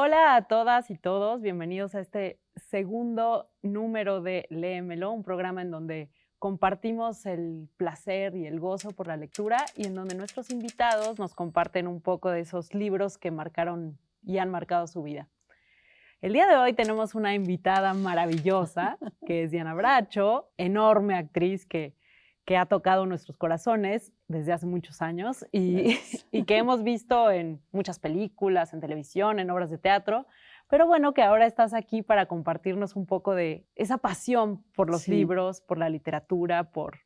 Hola a todas y todos, bienvenidos a este segundo número de Léemelo, un programa en donde compartimos el placer y el gozo por la lectura y en donde nuestros invitados nos comparten un poco de esos libros que marcaron y han marcado su vida. El día de hoy tenemos una invitada maravillosa, que es Diana Bracho, enorme actriz que ha tocado nuestros corazones desde hace muchos años y que hemos visto en muchas películas, en televisión, en obras de teatro, pero bueno, que ahora estás aquí para compartirnos un poco de esa pasión por los libros, por la literatura, por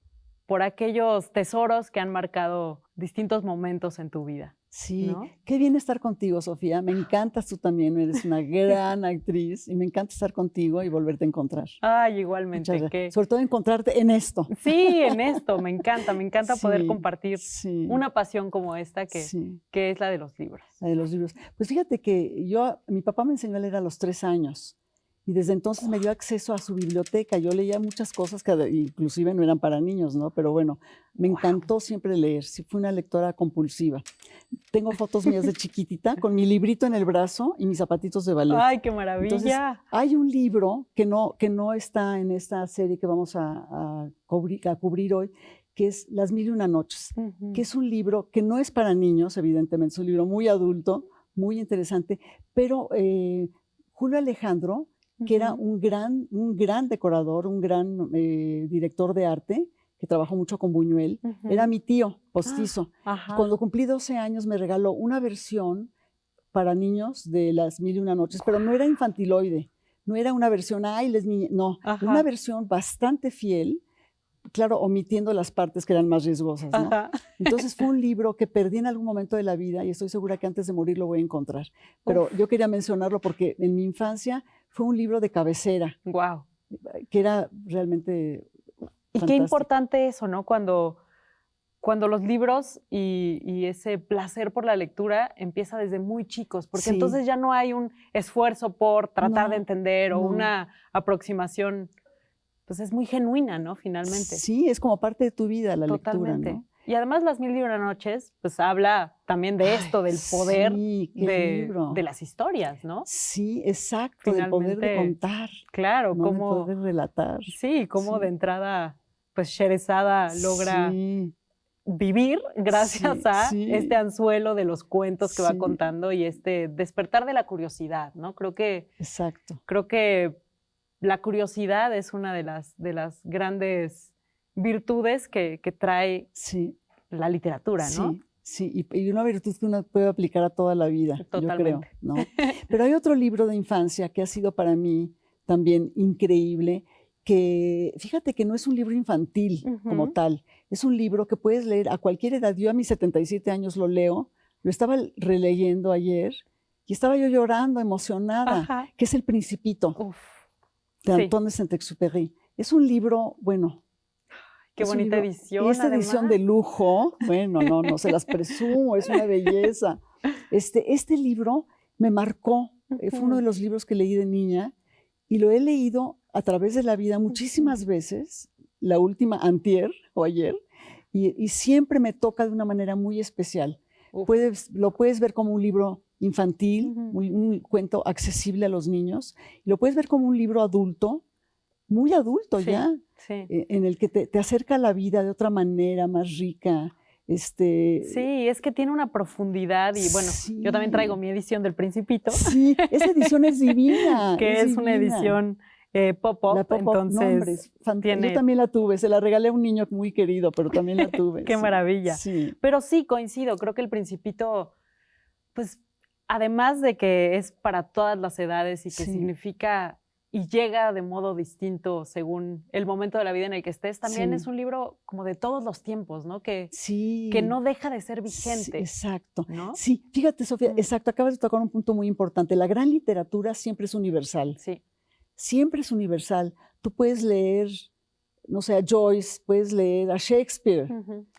aquellos tesoros que han marcado distintos momentos en tu vida. Sí, ¿no? Qué bien estar contigo, Sofía. Me encantas tú también, eres una gran actriz y me encanta estar contigo y volverte a encontrar. Ay, igualmente. Sobre todo encontrarte en esto. Sí, en esto, me encanta poder compartir una pasión como esta que es la de los libros. La de los libros. Pues fíjate que mi papá me enseñó a leer a los 3 años. Y desde entonces me dio acceso a su biblioteca. Yo leía muchas cosas que inclusive no eran para niños, ¿no? Pero bueno, me encantó siempre leer. Sí, fui una lectora compulsiva. Tengo fotos mías de chiquitita con mi librito en el brazo y mis zapatitos de ballet. ¡Ay, qué maravilla! Entonces, hay un libro que no está en esta serie que vamos a cubrir hoy, que es Las Mil y Una Noches, que es un libro que no es para niños, evidentemente, es un libro muy adulto, muy interesante, pero Julio Alejandro, que era un gran decorador, un gran director de arte, que trabajó mucho con Buñuel, era mi tío postizo. Cuando cumplí 12 años me regaló una versión para niños de Las Mil y Una Noches, pero no era infantiloide, no era una versión, no, una versión bastante fiel, claro, omitiendo las partes que eran más riesgosas, ¿no? Entonces fue un libro que perdí en algún momento de la vida y estoy segura que antes de morir lo voy a encontrar. Pero yo quería mencionarlo porque en mi infancia fue un libro de cabecera. ¡Guau! Que era realmente fantástico. Qué importante eso, ¿no? Cuando los libros y ese placer por la lectura empieza desde muy chicos, porque entonces ya no hay un esfuerzo por tratar de entender o una aproximación, pues es muy genuina, ¿no? Finalmente. Sí, es como parte de tu vida la lectura, ¿no? Y además Las Mil y Una Noches, pues habla también de esto, del poder de las historias, ¿no? Sí, exacto, del poder de contar. Claro, ¿no? Cómo del poder de relatar. Sí, cómo de entrada, pues Sherezada logra vivir gracias a este anzuelo de los cuentos que va contando y este despertar de la curiosidad, ¿no? Creo que la curiosidad es una de las grandes virtudes que trae la literatura, ¿no? Sí, y una virtud que uno puede aplicar a toda la vida, Totalmente. yo creo, ¿no? Pero hay otro libro de infancia que ha sido para mí también increíble, que fíjate que no es un libro infantil como tal, es un libro que puedes leer a cualquier edad. Yo a mis 77 años lo leo, lo estaba releyendo ayer y estaba yo llorando, emocionada, que es El Principito de Antoine de Saint-Exupéry. Es un libro, bueno, qué bonita edición. Esta edición de lujo, bueno, no se las presumo, es una belleza. Este libro me marcó, fue uno de los libros que leí de niña y lo he leído a través de la vida muchísimas veces, la última antier o ayer, y siempre me toca de una manera muy especial. Lo puedes ver como un libro infantil, un cuento accesible a los niños, y lo puedes ver como un libro adulto, muy adulto en el que te acerca a la vida de otra manera, más rica. Sí, es que tiene una profundidad y bueno, yo también traigo mi edición del Principito. Sí, esa edición es divina. Que es una edición pop-up, entonces yo también la tuve, se la regalé a un niño muy querido, pero también la tuve. Qué maravilla. Sí. Pero sí, coincido, creo que El Principito, pues además de que es para todas las edades y que significa y llega de modo distinto según el momento de la vida en el que estés, también es un libro como de todos los tiempos, ¿no? Que no deja de ser vigente. Exacto. ¿no? Sí, fíjate, Sofía, exacto, acabas de tocar un punto muy importante. La gran literatura siempre es universal. Sí. Siempre es universal. Tú puedes leer, no sé, a Joyce, puedes leer a Shakespeare.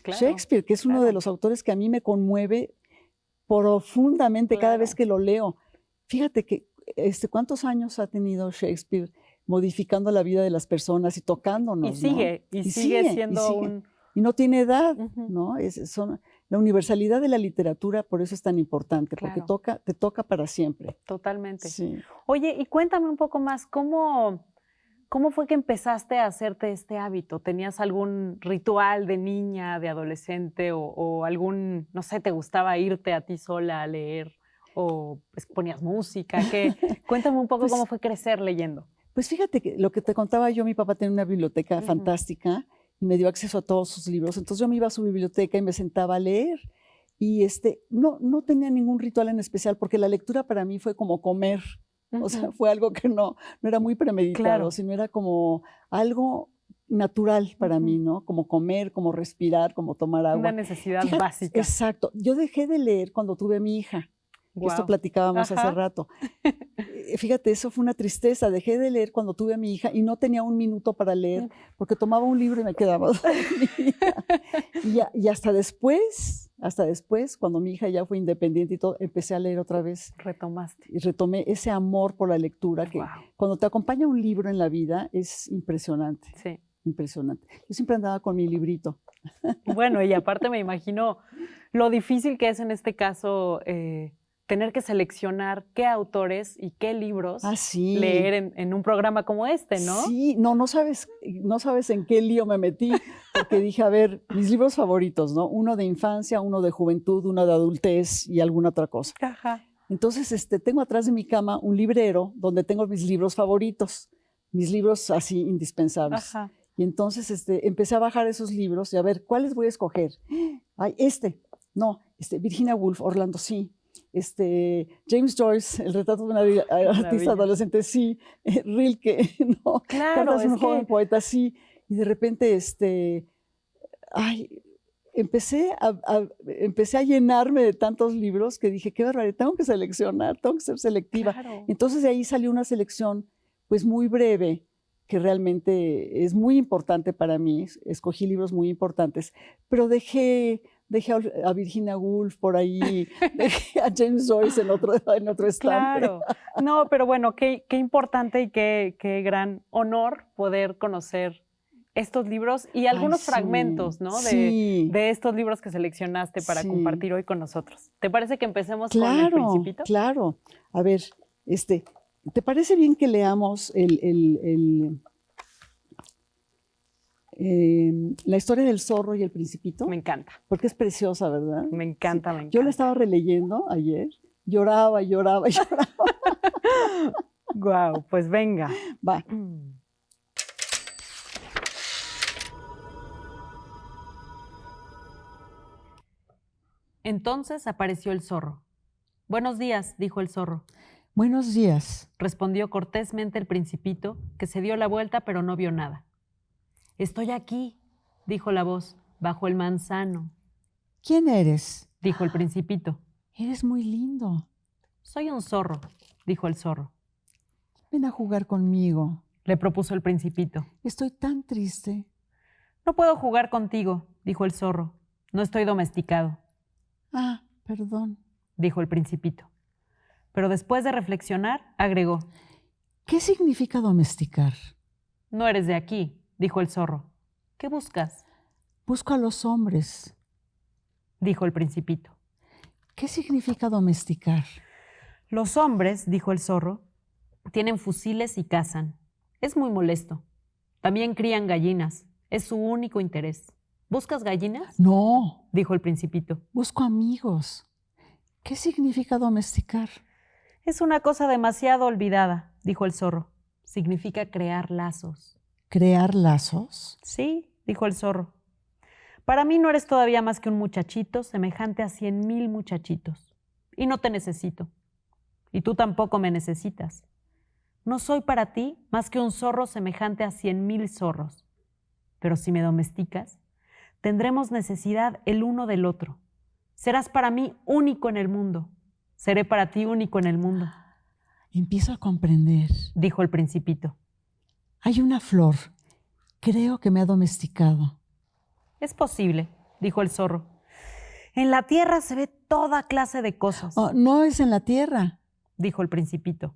Claro, Shakespeare, que es uno de los autores que a mí me conmueve profundamente cada vez que lo leo. Fíjate que ¿cuántos años ha tenido Shakespeare modificando la vida de las personas y tocándonos? Y sigue siendo y no tiene edad, ¿no? Es la universalidad de la literatura por eso es tan importante, Claro. porque te toca para siempre. Totalmente. Sí. Oye, y cuéntame un poco más, ¿cómo fue que empezaste a hacerte este hábito? ¿Tenías algún ritual de niña, de adolescente o algún, no sé, te gustaba irte a ti sola a leer o pues, ponías música? Cuéntame un poco Pues, cómo fue crecer leyendo. Pues fíjate que lo que te contaba yo, mi papá tenía una biblioteca Ujú. fantástica y me dio acceso a todos sus libros. Entonces yo me iba a su biblioteca y me sentaba a leer. Y no tenía ningún ritual en especial porque la lectura para mí fue como comer. O sea, Ujú. fue algo que no era muy premeditado, Claro. sino era como algo natural para Ujú. mí, ¿no? Como comer, como respirar, como tomar Una agua. necesidad Fíjate, básica. exacto. Yo dejé de leer cuando tuve a mi hija, que esto Guau. platicábamos hace Ajá. rato. Fíjate, eso fue una tristeza. Dejé de leer cuando tuve a mi hija y no tenía un minuto para leer porque tomaba un libro y me quedaba dormida. Y hasta después, cuando mi hija ya fue independiente y todo, empecé a leer otra vez Retomaste. y retomé ese amor por la lectura que Guau. cuando te acompaña un libro en la vida es impresionante, Sí. impresionante. Yo siempre andaba con mi librito. Bueno, y aparte me imagino lo difícil que es en este caso tener que seleccionar qué autores y qué libros Ah, sí. leer en un programa como este, ¿no? Sí, no sabes en qué lío me metí, porque dije, a ver, mis libros favoritos, ¿no? Uno de infancia, uno de juventud, uno de adultez y alguna otra cosa. Ajá. Entonces, tengo atrás de mi cama un librero donde tengo mis libros favoritos, mis libros así indispensables. Ajá. Y entonces empecé a bajar esos libros y a ver, ¿cuáles voy a escoger? Ay, Virginia Woolf, Orlando, sí. James Joyce, El retrato de una artista Maravilla. adolescente, sí. Rilke, ¿no? Claro, Cartas de un es joven que poeta, sí. Y de repente, empecé a llenarme de tantos libros que dije, qué barbaridad, tengo que seleccionar, tengo que ser selectiva. claro. Entonces de ahí salió una selección pues muy breve, que realmente es muy importante para mí. Escogí libros muy importantes, pero dejé a Virginia Woolf por ahí, dejé a James Joyce en otro estante. Claro. No, pero bueno, qué importante y qué gran honor poder conocer estos libros y algunos Ay, sí, fragmentos, ¿no? sí. De estos libros que seleccionaste para Sí. compartir hoy con nosotros. ¿Te parece que empecemos con El Claro, Principito? claro. A ver, ¿te parece bien que leamos la historia del zorro y el principito? Me encanta, Porque es preciosa, ¿verdad? me encanta, me Yo encanta. la estaba releyendo ayer, lloraba. Guau, pues venga. Va. Entonces apareció el zorro. Buenos días, dijo el zorro. Buenos días. Respondió cortésmente el principito, que se dio la vuelta pero no vio nada. Estoy aquí, dijo la voz, bajo el manzano, ¿Quién eres? dijo el principito. Eres muy lindo. Soy un zorro, dijo el zorro. Ven a jugar conmigo. Le propuso el principito. Estoy tan triste. No puedo jugar contigo, dijo el zorro. No estoy domesticado, Ah, perdón. dijo el principito. Pero después de reflexionar, agregó. ¿Qué significa domesticar? No eres de aquí, dijo el zorro. ¿Qué buscas? Busco a los hombres. Dijo el principito. ¿Qué significa domesticar? Los hombres, dijo el zorro, tienen fusiles y cazan. Es muy molesto. También crían gallinas. Es su único interés. ¿Buscas gallinas? No, Dijo el principito. busco amigos. ¿Qué significa domesticar? Es una cosa demasiado olvidada, dijo el zorro. Significa crear lazos. ¿Crear lazos? Sí, dijo el zorro. Para mí no eres todavía más que un muchachito semejante a 100,000 muchachitos. Y no te necesito. Y tú tampoco me necesitas. No soy para ti más que un zorro semejante a 100,000 zorros. Pero si me domesticas, tendremos necesidad el uno del otro. Serás para mí único en el mundo. Seré para ti único en el mundo, Empiezo a comprender. dijo el principito. Hay una flor. Creo que me ha domesticado. Es posible, dijo el zorro. En la tierra se ve toda clase de cosas, Oh, no es en la tierra. dijo el principito.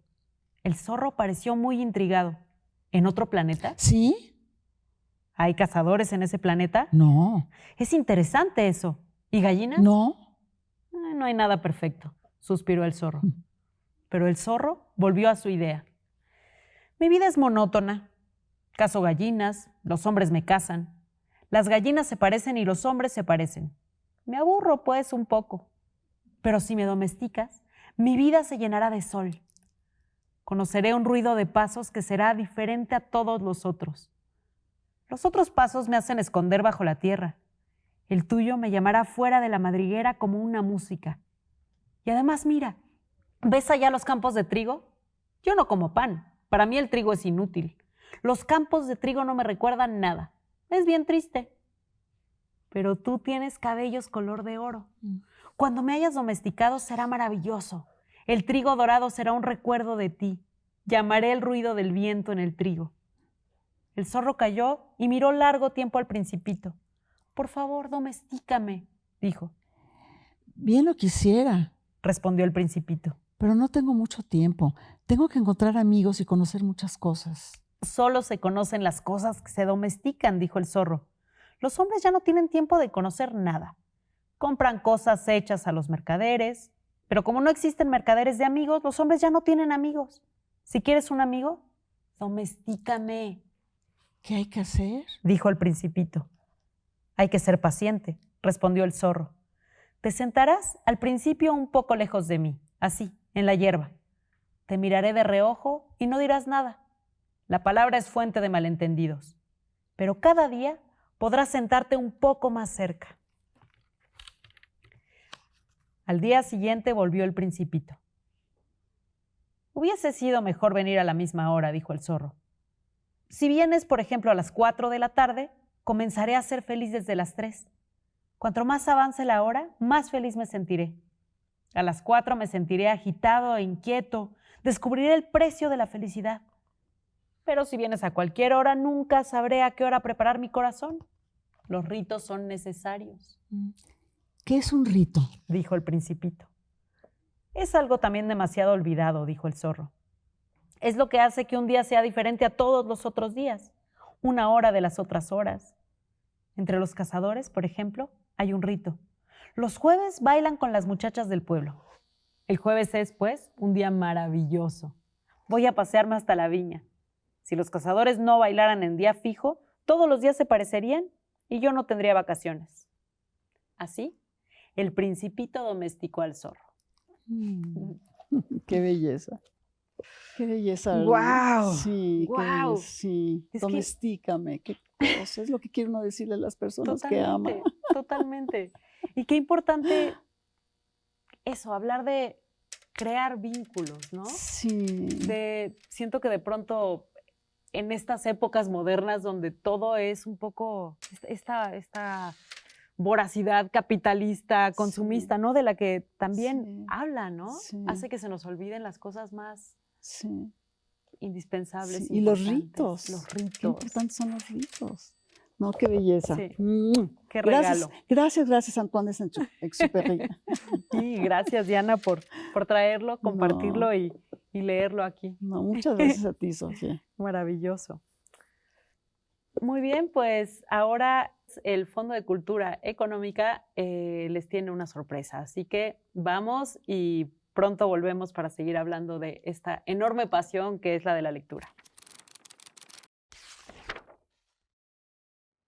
El zorro pareció muy intrigado. ¿En otro planeta? ¿Sí? ¿Hay cazadores en ese planeta? No. Es interesante eso, ¿Y gallinas? No. No hay nada perfecto, suspiró el zorro. Pero el zorro volvió a su idea. Mi vida es monótona. Cazo gallinas, los hombres me cazan. Las gallinas se parecen y los hombres se parecen. Me aburro, pues, un poco. Pero si me domesticas, mi vida se llenará de sol. Conoceré un ruido de pasos que será diferente a todos los otros. Los otros pasos me hacen esconder bajo la tierra. El tuyo me llamará fuera de la madriguera como una música. Y además, mira, ¿ves allá los campos de trigo? Yo no como pan. Para mí el trigo es inútil. Los campos de trigo no me recuerdan nada. Es bien triste. Pero tú tienes cabellos color de oro. Cuando me hayas domesticado será maravilloso. El trigo dorado será un recuerdo de ti. Llamaré el ruido del viento en el trigo. El zorro calló y miró largo tiempo al Principito. Por favor, domestícame, dijo. Bien lo quisiera, respondió el Principito. Pero no tengo mucho tiempo. Tengo que encontrar amigos y conocer muchas cosas. Solo se conocen las cosas que se domestican, dijo el zorro. Los hombres ya no tienen tiempo de conocer nada. Compran cosas hechas a los mercaderes, pero como no existen mercaderes de amigos, los hombres ya no tienen amigos. Si quieres un amigo, domestícame. ¿Qué hay que hacer? Dijo el Principito. Hay que ser paciente, respondió el zorro. Te sentarás al principio un poco lejos de mí, así, en la hierba. Te miraré de reojo y no dirás nada. La palabra es fuente de malentendidos. Pero cada día podrás sentarte un poco más cerca. Al día siguiente volvió el Principito. Hubiese sido mejor venir a la misma hora, dijo el zorro. Si vienes, por ejemplo, a las 4 de la tarde, comenzaré a ser feliz desde las 3. Cuanto más avance la hora, más feliz me sentiré. A las 4 me sentiré agitado e inquieto, descubriré el precio de la felicidad. Pero si vienes a cualquier hora, nunca sabré a qué hora preparar mi corazón. Los ritos son necesarios. ¿Qué es un rito? Dijo el Principito. Es algo también demasiado olvidado, dijo el zorro. Es lo que hace que un día sea diferente a todos los otros días, una hora de las otras horas. Entre los cazadores, por ejemplo, hay un rito. Los jueves bailan con las muchachas del pueblo. El jueves es, pues, un día maravilloso. Voy a pasearme hasta la viña. Si los cazadores no bailaran en día fijo, todos los días se parecerían y yo no tendría vacaciones. Así, el Principito domesticó al zorro. ¡Qué belleza! ¡Qué belleza! ¡Guau! Sí, ¡Guau! Sí, Es domestícame. Qué cosa. Es lo que quiere uno decirle a las personas que ama. Totalmente. Y qué importante eso, hablar de crear vínculos, ¿no? Sí. Siento que de pronto en estas épocas modernas donde todo es un poco esta voracidad capitalista, consumista, sí, ¿no? De la que también sí habla, ¿no? Sí. Hace que se nos olviden las cosas más indispensables. Sí. Y los ritos. Los ritos. Qué importantes son los ritos. No, qué belleza. Sí. Qué regalo. Gracias, Antoine de Saint-Exupéry. Sí, gracias, Diana, por traerlo, compartirlo y leerlo aquí. No, muchas gracias a ti, Sofía. Maravilloso. Muy bien, pues ahora el Fondo de Cultura Económica les tiene una sorpresa, así que vamos y pronto volvemos para seguir hablando de esta enorme pasión que es la de la lectura.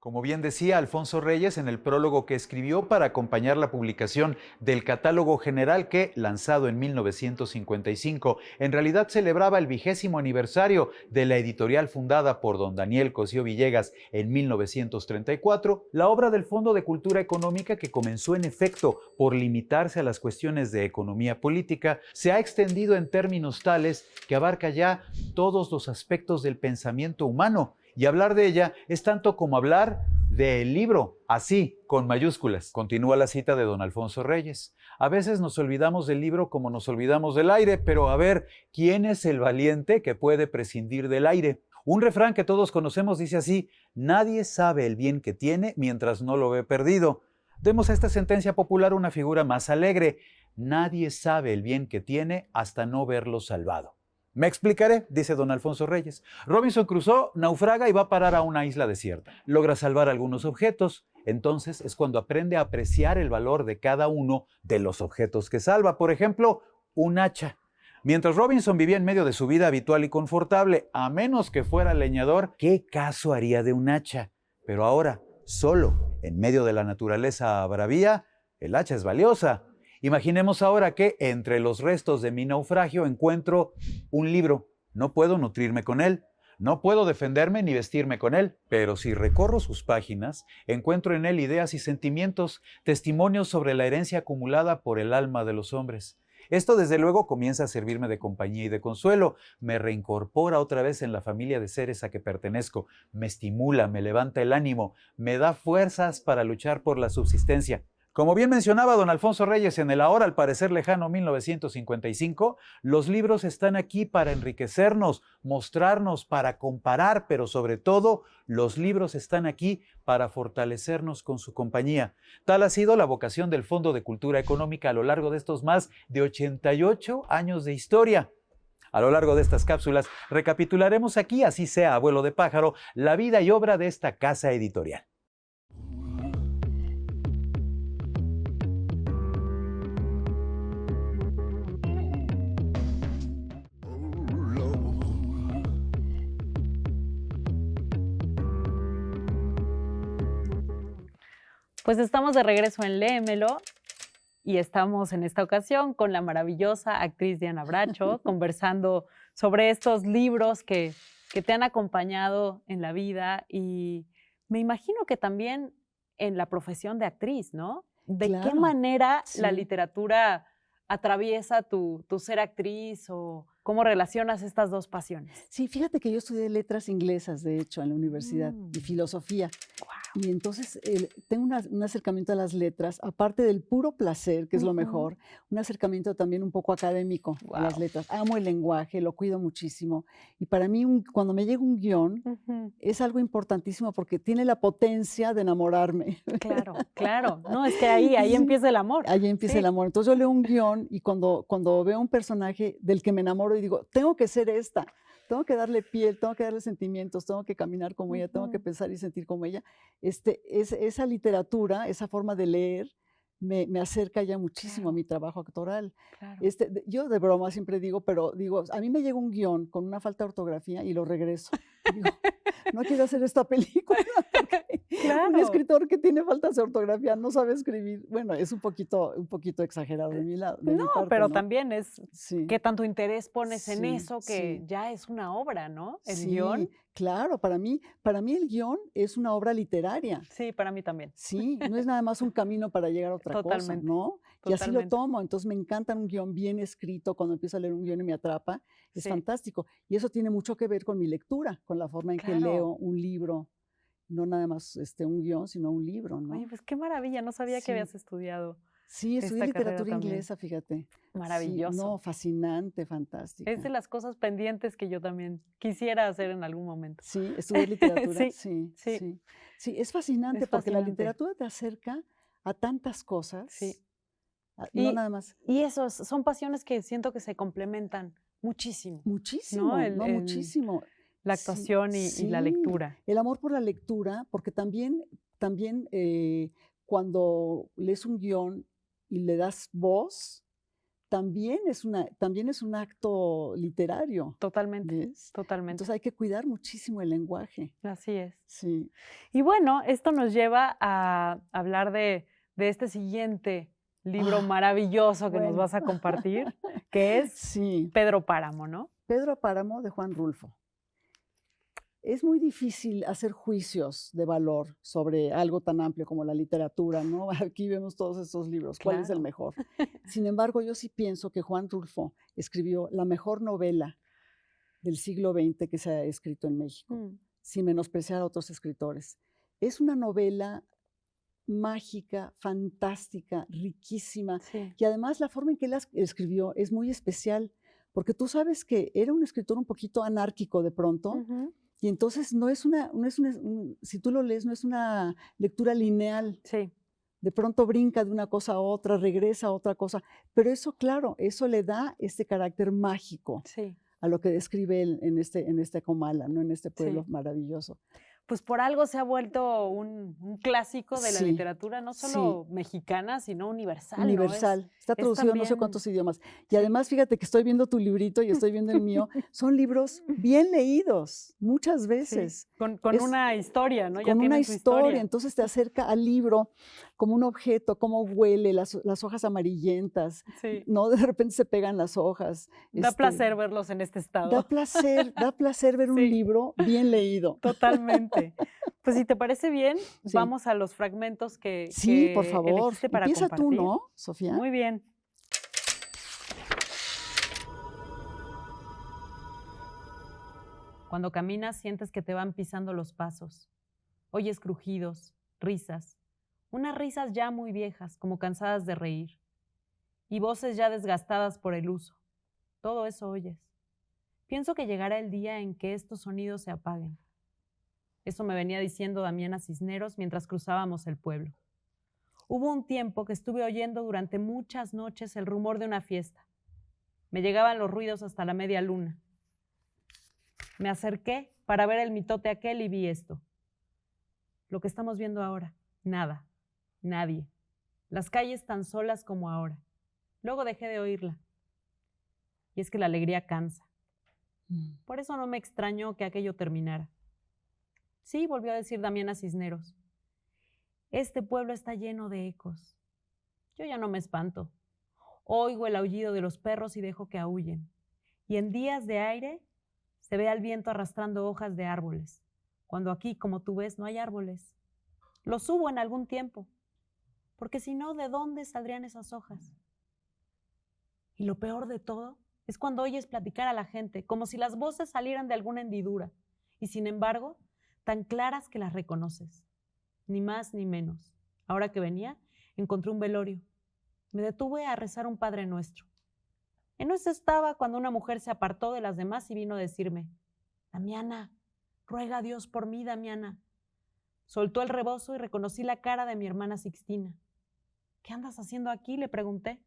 Como bien decía Alfonso Reyes en el prólogo que escribió para acompañar la publicación del Catálogo General que, lanzado en 1955, en realidad celebraba el 20º aniversario de la editorial fundada por don Daniel Cosío Villegas en 1934, la obra del Fondo de Cultura Económica, que comenzó en efecto por limitarse a las cuestiones de economía política, se ha extendido en términos tales que abarca ya todos los aspectos del pensamiento humano. Y hablar de ella es tanto como hablar del libro, así, con mayúsculas. Continúa la cita de don Alfonso Reyes. A veces nos olvidamos del libro como nos olvidamos del aire, pero a ver, ¿quién es el valiente que puede prescindir del aire? Un refrán que todos conocemos dice así: nadie sabe el bien que tiene mientras no lo ve perdido. Demos a esta sentencia popular una figura más alegre: nadie sabe el bien que tiene hasta no verlo salvado. Me explicaré, dice don Alfonso Reyes. Robinson Crusoe naufraga y va a parar a una isla desierta. Logra salvar algunos objetos Entonces es cuando aprende a apreciar el valor de cada uno de los objetos que salva. Por ejemplo, un hacha. Mientras Robinson vivía en medio de su vida habitual y confortable, a menos que fuera leñador, ¿qué caso haría de un hacha? Pero ahora, solo, en medio de la naturaleza bravía, el hacha es valiosa. Imaginemos ahora que entre los restos de mi naufragio encuentro un libro. No puedo nutrirme con él, no puedo defenderme ni vestirme con él, pero si recorro sus páginas, encuentro en él ideas y sentimientos, testimonios sobre la herencia acumulada por el alma de los hombres. Esto desde luego comienza a servirme de compañía y de consuelo, me reincorpora otra vez en la familia de seres a que pertenezco, me estimula, me levanta el ánimo, me da fuerzas para luchar por la subsistencia. Como bien mencionaba don Alfonso Reyes en el ahora al parecer lejano 1955, los libros están aquí para enriquecernos, mostrarnos, para comparar, pero sobre todo, los libros están aquí para fortalecernos con su compañía. Tal ha sido la vocación del Fondo de Cultura Económica a lo largo de estos más de 88 años de historia. A lo largo de estas cápsulas, recapitularemos aquí, así sea a vuelo de pájaro, la vida y obra de esta casa editorial. Pues estamos de regreso en Léemelo y estamos en esta ocasión con la maravillosa actriz Diana Bracho conversando sobre estos libros que te han acompañado en la vida y me imagino que también en la profesión de actriz, ¿no? ¿De Claro, qué manera la sí. literatura atraviesa tu ser actriz o cómo relacionas estas dos pasiones? Sí, fíjate que yo estudié letras inglesas, de hecho, en la universidad, y filosofía. Y entonces tengo un acercamiento a las letras, aparte del puro placer, que es lo mejor, un acercamiento también un poco académico a las letras. Amo el lenguaje, lo cuido muchísimo. Y para mí, cuando me llega un guión, es algo importantísimo porque tiene la potencia de enamorarme. Claro, claro. No, es que ahí Sí, empieza el amor. ahí empieza Sí. el amor. Entonces yo leo un guión y cuando veo un personaje del que me enamoro y digo, tengo que ser esta, tengo que darle piel, tengo que darle sentimientos, tengo que caminar como ella, tengo que pensar y sentir como ella. Esa literatura, esa forma de leer, me acerca ya muchísimo a mi trabajo actoral. Claro. Yo de broma siempre digo, pero digo, a mí me llega un guión con una falta de ortografía y lo regreso. Digo, no quiero hacer esta película porque un escritor que tiene faltas de ortografía no sabe escribir. Bueno, es un poquito exagerado de mi lado. De mi parte, pero ¿no? también es Sí. qué tanto interés pones en Sí, eso que sí. ya es una obra, ¿no? El Sí, guión. claro, para mí el guión es una obra literaria. Sí, para mí también. Sí, no es nada más un camino para llegar a otra cosa, Totalmente, ¿no? Y así lo totalmente. tomo, entonces me encanta un guión bien escrito, cuando empiezo a leer un guión y me atrapa, es Sí. fantástico. Y eso tiene mucho que ver con mi lectura, con la forma en que leo un libro, no nada más un guión, sino un libro, ¿no? Oye, pues qué maravilla, no sabía que Sí. habías estudiado. Sí, estudié esta carrera literatura también. inglesa, fíjate. Maravilloso. Sí, no, fascinante, fantástica. Es de las cosas pendientes que yo también quisiera hacer en algún momento. Sí, estudié literatura. Sí, Sí, sí. sí. Sí, es fascinante Es porque la fascinante. literatura te acerca a tantas cosas. Sí. No nada más. Y eso son pasiones que siento que se complementan muchísimo. Muchísimo, ¿No? muchísimo. La Sí, actuación y la sí, lectura. el amor por la lectura, porque también cuando lees un guión y le das voz, también es un acto literario. Totalmente, ¿Ves? totalmente. Entonces hay que cuidar muchísimo el lenguaje. Así es. Sí. Y bueno, esto nos lleva a hablar de este siguiente libro maravilloso que nos bueno. vas a compartir, que es Sí. Pedro Páramo, ¿no? Pedro Páramo de Juan Rulfo. Es muy difícil hacer juicios de valor sobre algo tan amplio como la literatura, ¿no? Aquí vemos todos estos libros, ¿cuál es el Claro. mejor? Sin embargo, yo sí pienso que Juan Rulfo escribió la mejor novela del siglo XX que se ha escrito en México, sin menospreciar a otros escritores. Es una novela mágica, fantástica, riquísima, Sí. y además la forma en que él escribió es muy especial, porque tú sabes que era un escritor un poquito anárquico de pronto, Ujú. y entonces si tú lo lees, no es una lectura lineal. Sí. De pronto brinca de una cosa a otra, regresa a otra cosa, pero eso, claro, eso le da este carácter mágico Sí. a lo que describe él en este Comala, ¿no? En este pueblo Sí. maravilloso. pues por algo se ha vuelto un clásico de la Sí, literatura, no solo mexicana, sino universal, ¿no? Universal. Está traducido en no sé cuántos idiomas. Y sí. además, fíjate que estoy viendo tu librito y estoy viendo el mío. Son libros bien leídos, muchas veces. Sí, con una historia, ¿no? Ya Con una tienen su historia. Entonces te acerca al libro como un objeto, cómo huele, las hojas amarillentas, Sí. ¿no? De repente se pegan las hojas. Da placer verlos en este estado. Da placer ver un Sí. libro bien leído. Totalmente. Pues si te parece bien, Sí. vamos a los fragmentos que Sí, por favor. elegiste para Empieza compartir. tú, ¿no, Sofía? Muy bien. Cuando caminas sientes que te van pisando los pasos. Oyes crujidos, risas, unas risas ya muy viejas, como cansadas de reír, y voces ya desgastadas por el uso. Todo eso oyes. Pienso que llegará el día en que estos sonidos se apaguen. Eso me venía diciendo Damiana Cisneros mientras cruzábamos el pueblo. Hubo un tiempo que estuve oyendo durante muchas noches el rumor de una fiesta. Me llegaban los ruidos hasta la media luna. Me acerqué para ver el mitote aquel y vi esto. Lo que estamos viendo ahora, nada, nadie. Las calles tan solas como ahora. Luego dejé de oírla. Y es que la alegría cansa. Por eso no me extrañó que aquello terminara. Sí, volvió a decir Damiana Cisneros. Este pueblo está lleno de ecos. Yo ya no me espanto. Oigo el aullido de los perros y dejo que aúllen. Y en días de aire se ve al viento arrastrando hojas de árboles, cuando aquí, como tú ves, no hay árboles. Los subo en algún tiempo, porque si no, ¿de dónde saldrían esas hojas? Y lo peor de todo es cuando oyes platicar a la gente, como si las voces salieran de alguna hendidura, y sin embargo, tan claras que las reconoces. Ni más ni menos. Ahora que venía, encontré un velorio. Me detuve a rezar un Padre Nuestro. En eso estaba cuando una mujer se apartó de las demás y vino a decirme, Damiana, ruega a Dios por mí, Damiana. Soltó el rebozo y reconocí la cara de mi hermana Sixtina. ¿Qué andas haciendo aquí?, le pregunté.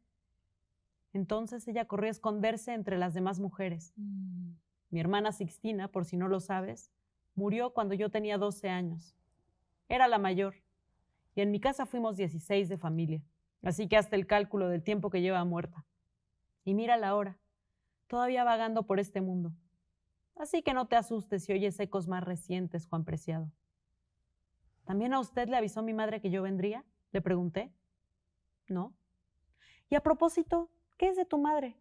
Entonces ella corrió a esconderse entre las demás mujeres. Mi hermana Sixtina, por si no lo sabes, murió cuando yo tenía 12 años. Era la mayor, y en mi casa fuimos 16 de familia, así que hasta el cálculo del tiempo que lleva muerta. Y mírala ahora, todavía vagando por este mundo. Así que no te asustes si oyes ecos más recientes, Juan Preciado. ¿También a usted le avisó mi madre que yo vendría?, le pregunté. No. Y a propósito, ¿qué es de tu madre?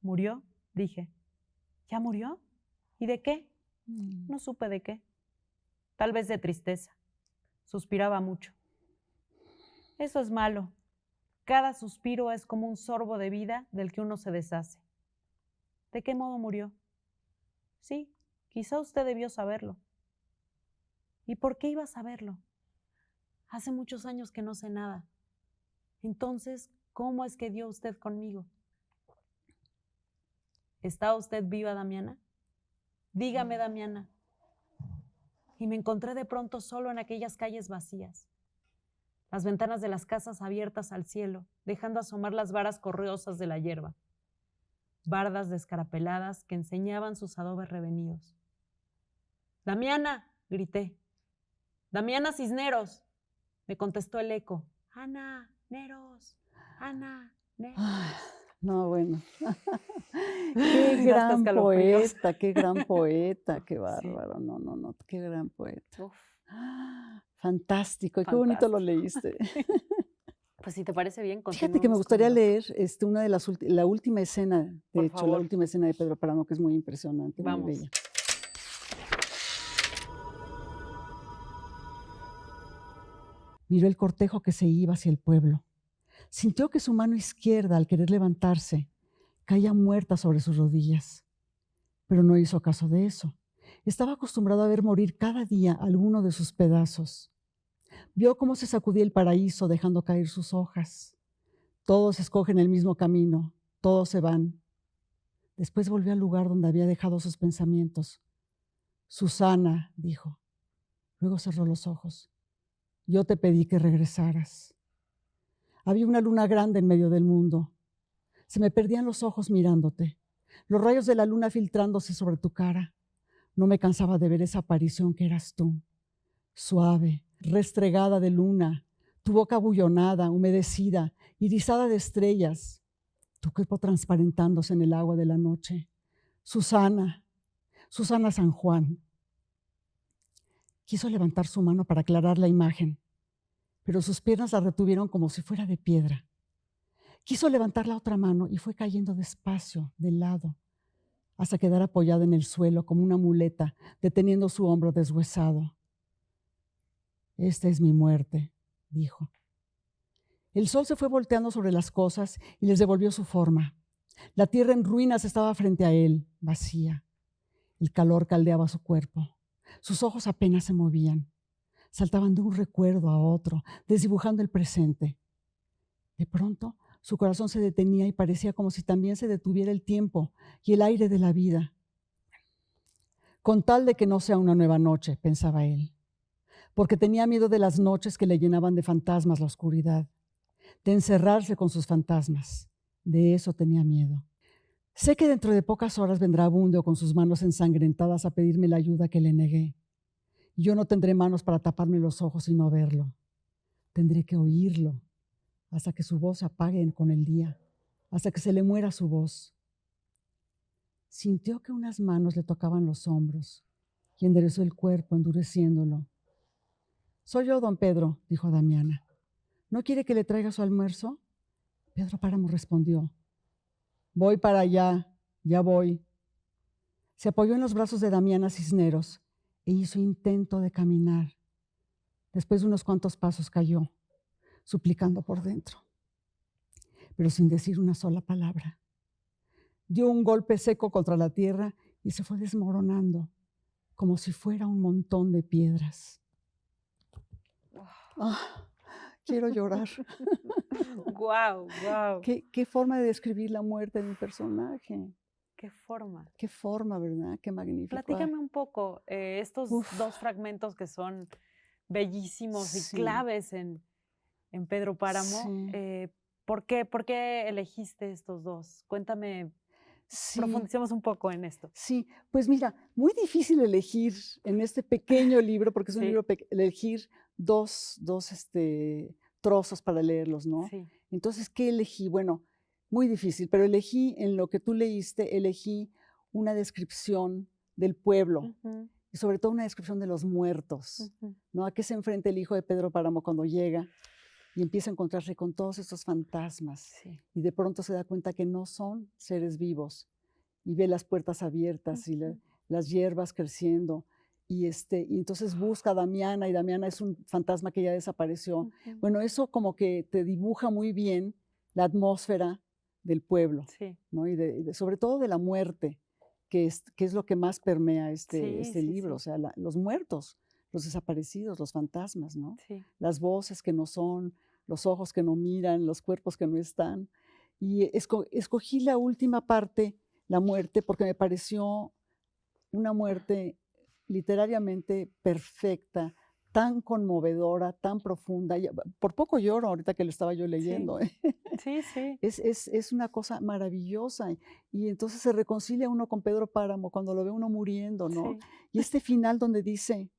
Murió, dije. ¿Ya murió? ¿Y de qué? No supe de qué. Tal vez de tristeza. Suspiraba mucho. Eso es malo. Cada suspiro es como un sorbo de vida del que uno se deshace. ¿De qué modo murió? Sí, quizá usted debió saberlo. ¿Y por qué iba a saberlo? Hace muchos años que no sé nada. Entonces, ¿cómo es que dio usted conmigo? ¿Está usted viva, Damiana? Dígame, Damiana. Y me encontré de pronto solo en aquellas calles vacías. Las ventanas de las casas abiertas al cielo, dejando asomar las varas correosas de la hierba. Bardas descarapeladas que enseñaban sus adobes revenidos. ¡Damiana!, grité. ¡Damiana Cisneros!, me contestó el eco. ¡Ana Neros! ¡Ana Neros! Ay, no, bueno. Qué gran poeta, qué gran poeta, qué bárbaro. Sí. No, qué gran poeta. Uf. Fantástico, y qué bonito lo leíste. Pues si te parece bien, fíjate que me gustaría leer una de la última escena, de hecho, la última escena de Pedro Páramo, que es muy impresionante, muy bella. Miró el cortejo que se iba hacia el pueblo. Sintió que su mano izquierda, al querer levantarse, caía muerta sobre sus rodillas. Pero no hizo caso de eso. Estaba acostumbrado a ver morir cada día alguno de sus pedazos. Vio cómo se sacudía el paraíso dejando caer sus hojas. Todos escogen el mismo camino, todos se van. Después volvió al lugar donde había dejado sus pensamientos. Susana, dijo. Luego cerró los ojos. Yo te pedí que regresaras. Había una luna grande en medio del mundo. Se me perdían los ojos mirándote, los rayos de la luna filtrándose sobre tu cara. No me cansaba de ver esa aparición que eras tú, suave, restregada de luna, tu boca abullonada, humedecida, irisada de estrellas, tu cuerpo transparentándose en el agua de la noche. Susana, Susana San Juan. Quiso levantar su mano para aclarar la imagen, pero sus piernas la retuvieron como si fuera de piedra. Quiso levantar la otra mano y fue cayendo despacio, de lado, hasta quedar apoyada en el suelo como una muleta, deteniendo su hombro deshuesado. Esta es mi muerte, dijo. El sol se fue volteando sobre las cosas y les devolvió su forma. La tierra en ruinas estaba frente a él, vacía. El calor caldeaba su cuerpo. Sus ojos apenas se movían. Saltaban de un recuerdo a otro, desdibujando el presente. De pronto, su corazón se detenía y parecía como si también se detuviera el tiempo y el aire de la vida. Con tal de que no sea una nueva noche, pensaba él, porque tenía miedo de las noches que le llenaban de fantasmas la oscuridad, de encerrarse con sus fantasmas. De eso tenía miedo. Sé que dentro de pocas horas vendrá Abundio con sus manos ensangrentadas a pedirme la ayuda que le negué. Y yo no tendré manos para taparme los ojos y no verlo. Tendré que oírlo hasta que su voz se apague con el día, hasta que se le muera su voz. Sintió que unas manos le tocaban los hombros y enderezó el cuerpo, endureciéndolo. «Soy yo, don Pedro», dijo Damiana. «¿No quiere que le traiga su almuerzo?» Pedro Páramo respondió. «Voy para allá, ya voy». Se apoyó en los brazos de Damiana Cisneros e hizo intento de caminar. Después de unos cuantos pasos cayó, suplicando por dentro, pero sin decir una sola palabra. Dio un golpe seco contra la tierra y se fue desmoronando, como si fuera un montón de piedras. Quiero llorar. Guau, guau. ¿Qué forma de describir la muerte de un personaje? Qué forma. Qué forma, ¿verdad? Qué magnífico. Platícame un poco estos dos fragmentos que son bellísimos y claves en Pedro Páramo. Sí. ¿Por qué elegiste estos dos? Cuéntame, profundicemos un poco en esto. Sí, pues mira, muy difícil elegir en este pequeño libro, porque es un libro elegir dos trozos para leerlos, ¿no? Sí. Entonces, ¿qué elegí? Bueno, muy difícil, pero elegí en lo que tú leíste, elegí una descripción del pueblo y sobre todo una descripción de los muertos, ¿no? ¿A qué se enfrenta el hijo de Pedro Páramo cuando llega y empieza a encontrarse con todos estos fantasmas? Sí. Y de pronto se da cuenta que no son seres vivos y ve las puertas abiertas y las hierbas creciendo. Y entonces busca a Damiana, y Damiana es un fantasma que ya desapareció. Bueno, eso como que te dibuja muy bien la atmósfera del pueblo, ¿no? Y sobre todo de la muerte, que es lo que más permea este libro. O sea, los muertos, los desaparecidos, los fantasmas, ¿no? Sí. Las voces que no son, los ojos que no miran, los cuerpos que no están. Y escogí la última parte, la muerte, porque me pareció una muerte literariamente perfecta, tan conmovedora, tan profunda. Por poco lloro ahorita que lo estaba yo leyendo. Sí, sí. Es una cosa maravillosa. Y entonces se reconcilia uno con Pedro Páramo cuando lo ve uno muriendo, ¿no? Sí. Y este final donde dice,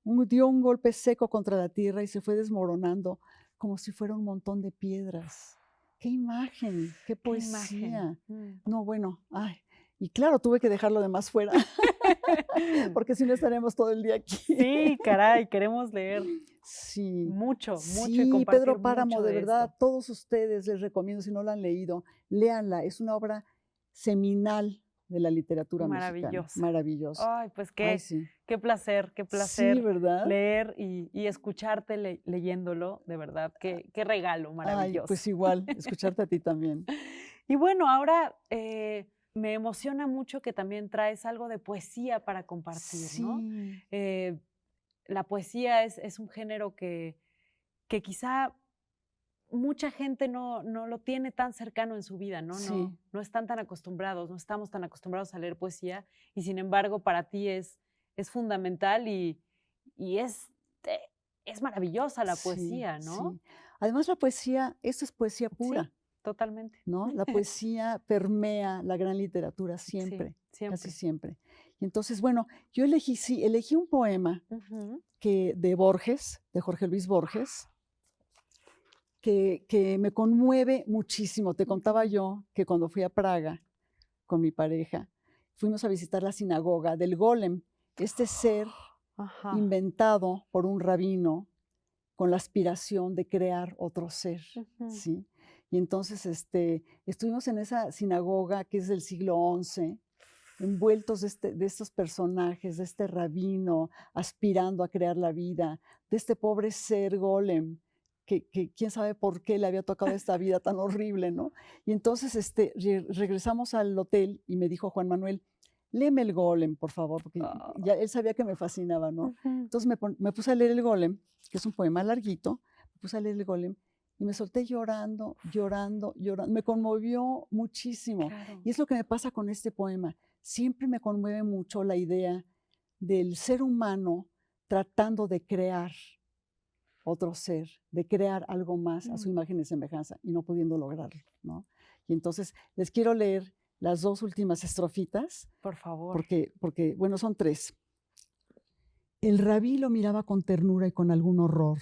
dio un golpe seco contra la tierra y se fue desmoronando como si fuera un montón de piedras. ¡Qué imagen! ¡Qué poesía! No, bueno, ay. Y claro, tuve que dejar lo demás fuera, porque si no estaremos todo el día aquí. Sí, caray, queremos leer mucho y compartir Pedro Páramo, mucho de verdad, esto. todos ustedes les recomiendo, si no la han leído, léanla. Es una obra seminal de la literatura mexicana. Maravillosa. Ay, pues qué placer Sí, ¿verdad? leer y escucharte leyéndolo, de verdad, qué regalo maravilloso. Ay, pues igual, escucharte a ti también. Y bueno, ahora me emociona mucho que también traes algo de poesía para compartir, ¿no? La poesía es un género que quizá mucha gente no lo tiene tan cercano en su vida, ¿no? Sí. No están tan acostumbrados, no estamos tan acostumbrados a leer poesía y sin embargo para ti es fundamental y es maravillosa la poesía, ¿no? Sí. Además la poesía, esto es poesía pura. Sí, totalmente. ¿No? La poesía permea la gran literatura siempre, Sí, siempre. casi siempre. Y entonces, bueno, yo elegí un poema de Borges, de Jorge Luis Borges, que me conmueve muchísimo. Te contaba yo que cuando fui a Praga con mi pareja, fuimos a visitar la sinagoga del Golem, este ser inventado por un rabino con la aspiración de crear otro ser, ¿sí? Y entonces estuvimos en esa sinagoga que es del siglo XI, envueltos de estos personajes, de este rabino aspirando a crear la vida, de este pobre ser Golem, que quién sabe por qué le había tocado esta vida tan horrible, ¿no? Y entonces regresamos al hotel y me dijo Juan Manuel, léeme el Golem, por favor, porque ya él sabía que me fascinaba, ¿no? Entonces me puse a leer el Golem, que es un poema larguito, me puse a leer el Golem y me solté llorando, llorando, llorando. Me conmovió muchísimo. Claro. Y es lo que me pasa con este poema. Siempre me conmueve mucho la idea del ser humano tratando de crear otro ser, de crear algo más a su imagen y semejanza y no pudiendo lograrlo, ¿no? Y entonces les quiero leer las 2 últimas estrofitas. Por favor. Porque, bueno, son 3. El rabí lo miraba con ternura y con algún horror.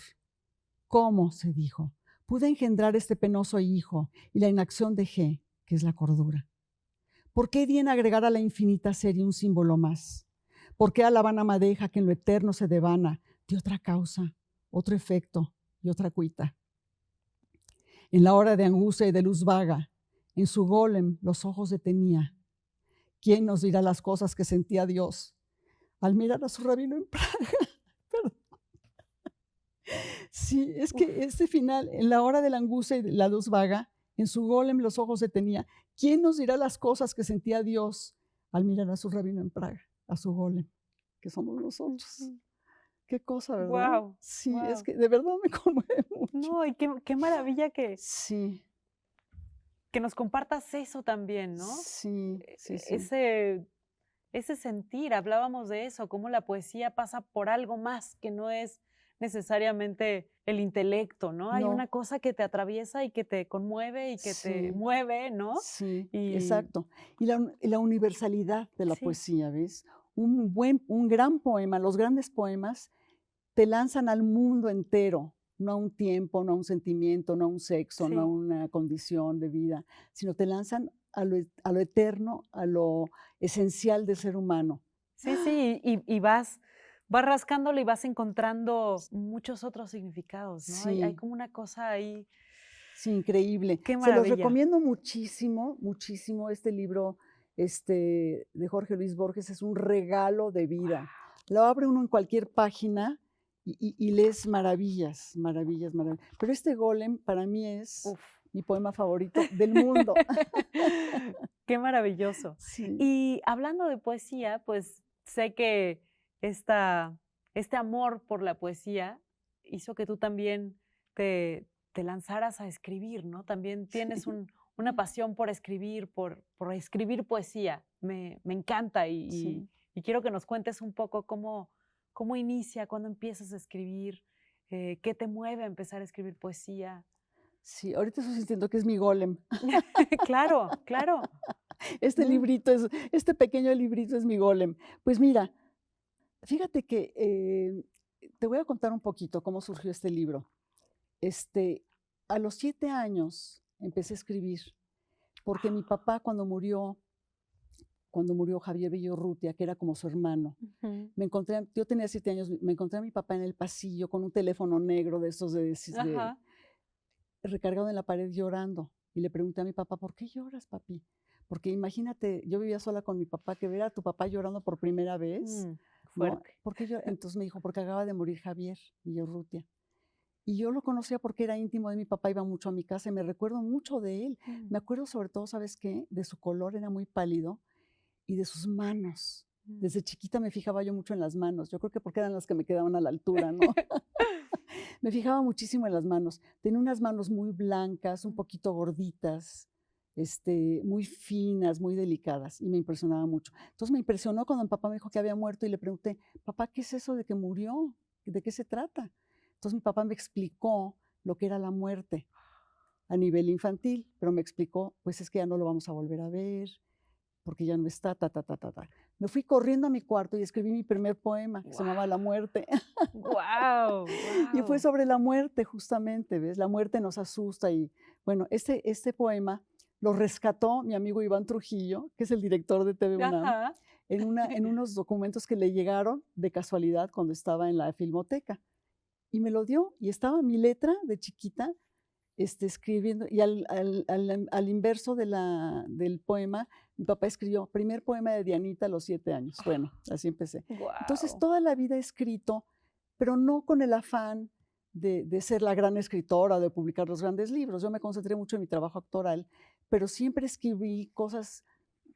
¿Cómo? Se dijo. Pude engendrar este penoso hijo y la inacción dejé, que es la cordura. ¿Por qué di en agregar a la infinita serie un símbolo más? ¿Por qué a la vana madeja que en lo eterno se devana de otra causa, otro efecto y otra cuita? En la hora de angustia y de luz vaga, en su golem los ojos detenía. ¿Quién nos dirá las cosas que sentía Dios al mirar a su rabino en Praga? Sí, es que este final, en la hora de la angustia y de la luz vaga, en su golem los ojos detenía. ¿Quién nos dirá las cosas que sentía Dios al mirar a su rabino en Praga, a su golem, que somos nosotros? Qué cosa, ¿verdad? Wow, sí, es que de verdad me conmueve mucho. No, y qué maravilla que, sí. que nos compartas eso también, ¿no? Sí. Ese sentir, hablábamos de eso, cómo la poesía pasa por algo más que no es necesariamente el intelecto, ¿no? Hay una cosa que te atraviesa y que te conmueve y que te mueve, ¿no? Sí, exacto. Y la universalidad de la poesía, ¿ves? Un gran poema, los grandes poemas te lanzan al mundo entero, no a un tiempo, no a un sentimiento, no a un sexo, no a una condición de vida, sino te lanzan a lo eterno, a lo esencial del ser humano. Sí, y vas rascándole y vas encontrando muchos otros significados, ¿no? Sí. Hay como una cosa ahí. Sí, increíble. Qué maravilla. Se los recomiendo muchísimo, muchísimo. Este libro de Jorge Luis Borges es un regalo de vida. Lo abre uno en cualquier página y lees maravillas, maravillas, maravillas. Pero este Golem para mí es mi poema favorito del mundo. Qué maravilloso. Sí. Y hablando de poesía, pues sé que este amor por la poesía hizo que tú también te lanzaras a escribir, ¿no? También tienes una pasión por escribir, por escribir poesía. Me encanta y quiero que nos cuentes un poco cómo inicia, cuándo empiezas a escribir, qué te mueve a empezar a escribir poesía. Sí, ahorita estoy sintiendo que es mi Golem. Claro. Este pequeño librito es mi Golem. Pues mira, fíjate que te voy a contar un poquito cómo surgió este libro. A los 7 años empecé a escribir, porque mi papá cuando murió Javier Villorrutia, que era como su hermano, yo tenía 7 años, me encontré a mi papá en el pasillo con un teléfono negro de estos recargado en la pared llorando. Y le pregunté a mi papá, ¿por qué lloras, papi? Porque imagínate, yo vivía sola con mi papá, que ver a tu papá llorando por primera vez. Fuerte. ¿No? ¿Por qué llora? Entonces me dijo, porque acaba de morir Javier Villorrutia. Y yo lo conocía porque era íntimo de mi papá, iba mucho a mi casa y me recuerdo mucho de él. Me acuerdo sobre todo, ¿sabes qué? De su color, era muy pálido, y de sus manos. Desde chiquita me fijaba yo mucho en las manos. Yo creo que porque eran las que me quedaban a la altura, ¿no? Me fijaba muchísimo en las manos. Tenía unas manos muy blancas, un poquito gorditas, muy finas, muy delicadas, y me impresionaba mucho. Entonces me impresionó cuando mi papá me dijo que había muerto y le pregunté, papá, ¿qué es eso de que murió? ¿De qué se trata? Entonces mi papá me explicó lo que era la muerte a nivel infantil, pero me explicó, pues es que ya no lo vamos a volver a ver, porque ya no está, me fui corriendo a mi cuarto y escribí mi primer poema, que se llamaba La muerte. ¡Guau! Y fue sobre la muerte, justamente, ¿ves? La muerte nos asusta. Y bueno, este poema lo rescató mi amigo Iván Trujillo, que es el director de TV UNAM, Ajá. en unos documentos que le llegaron de casualidad cuando estaba en la Filmoteca. Y me lo dio, y estaba mi letra de chiquita, escribiendo, y al inverso del poema, mi papá escribió, primer poema de Dianita a los 7 años. Bueno, así empecé. Entonces, Guau. toda la vida he escrito, pero no con el afán de ser la gran escritora o de publicar los grandes libros. Yo me concentré mucho en mi trabajo actoral, pero siempre escribí cosas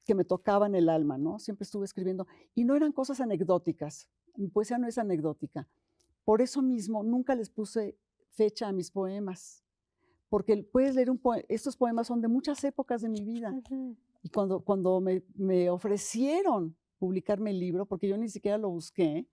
que me tocaban el alma, ¿no? Siempre estuve escribiendo, y no eran cosas anecdóticas. Mi poesía no es anecdótica. Por eso mismo, nunca les puse fecha a mis poemas, porque puedes leer estos poemas son de muchas épocas de mi vida. Ujú. Y cuando me ofrecieron publicarme el libro, porque yo ni siquiera lo busqué,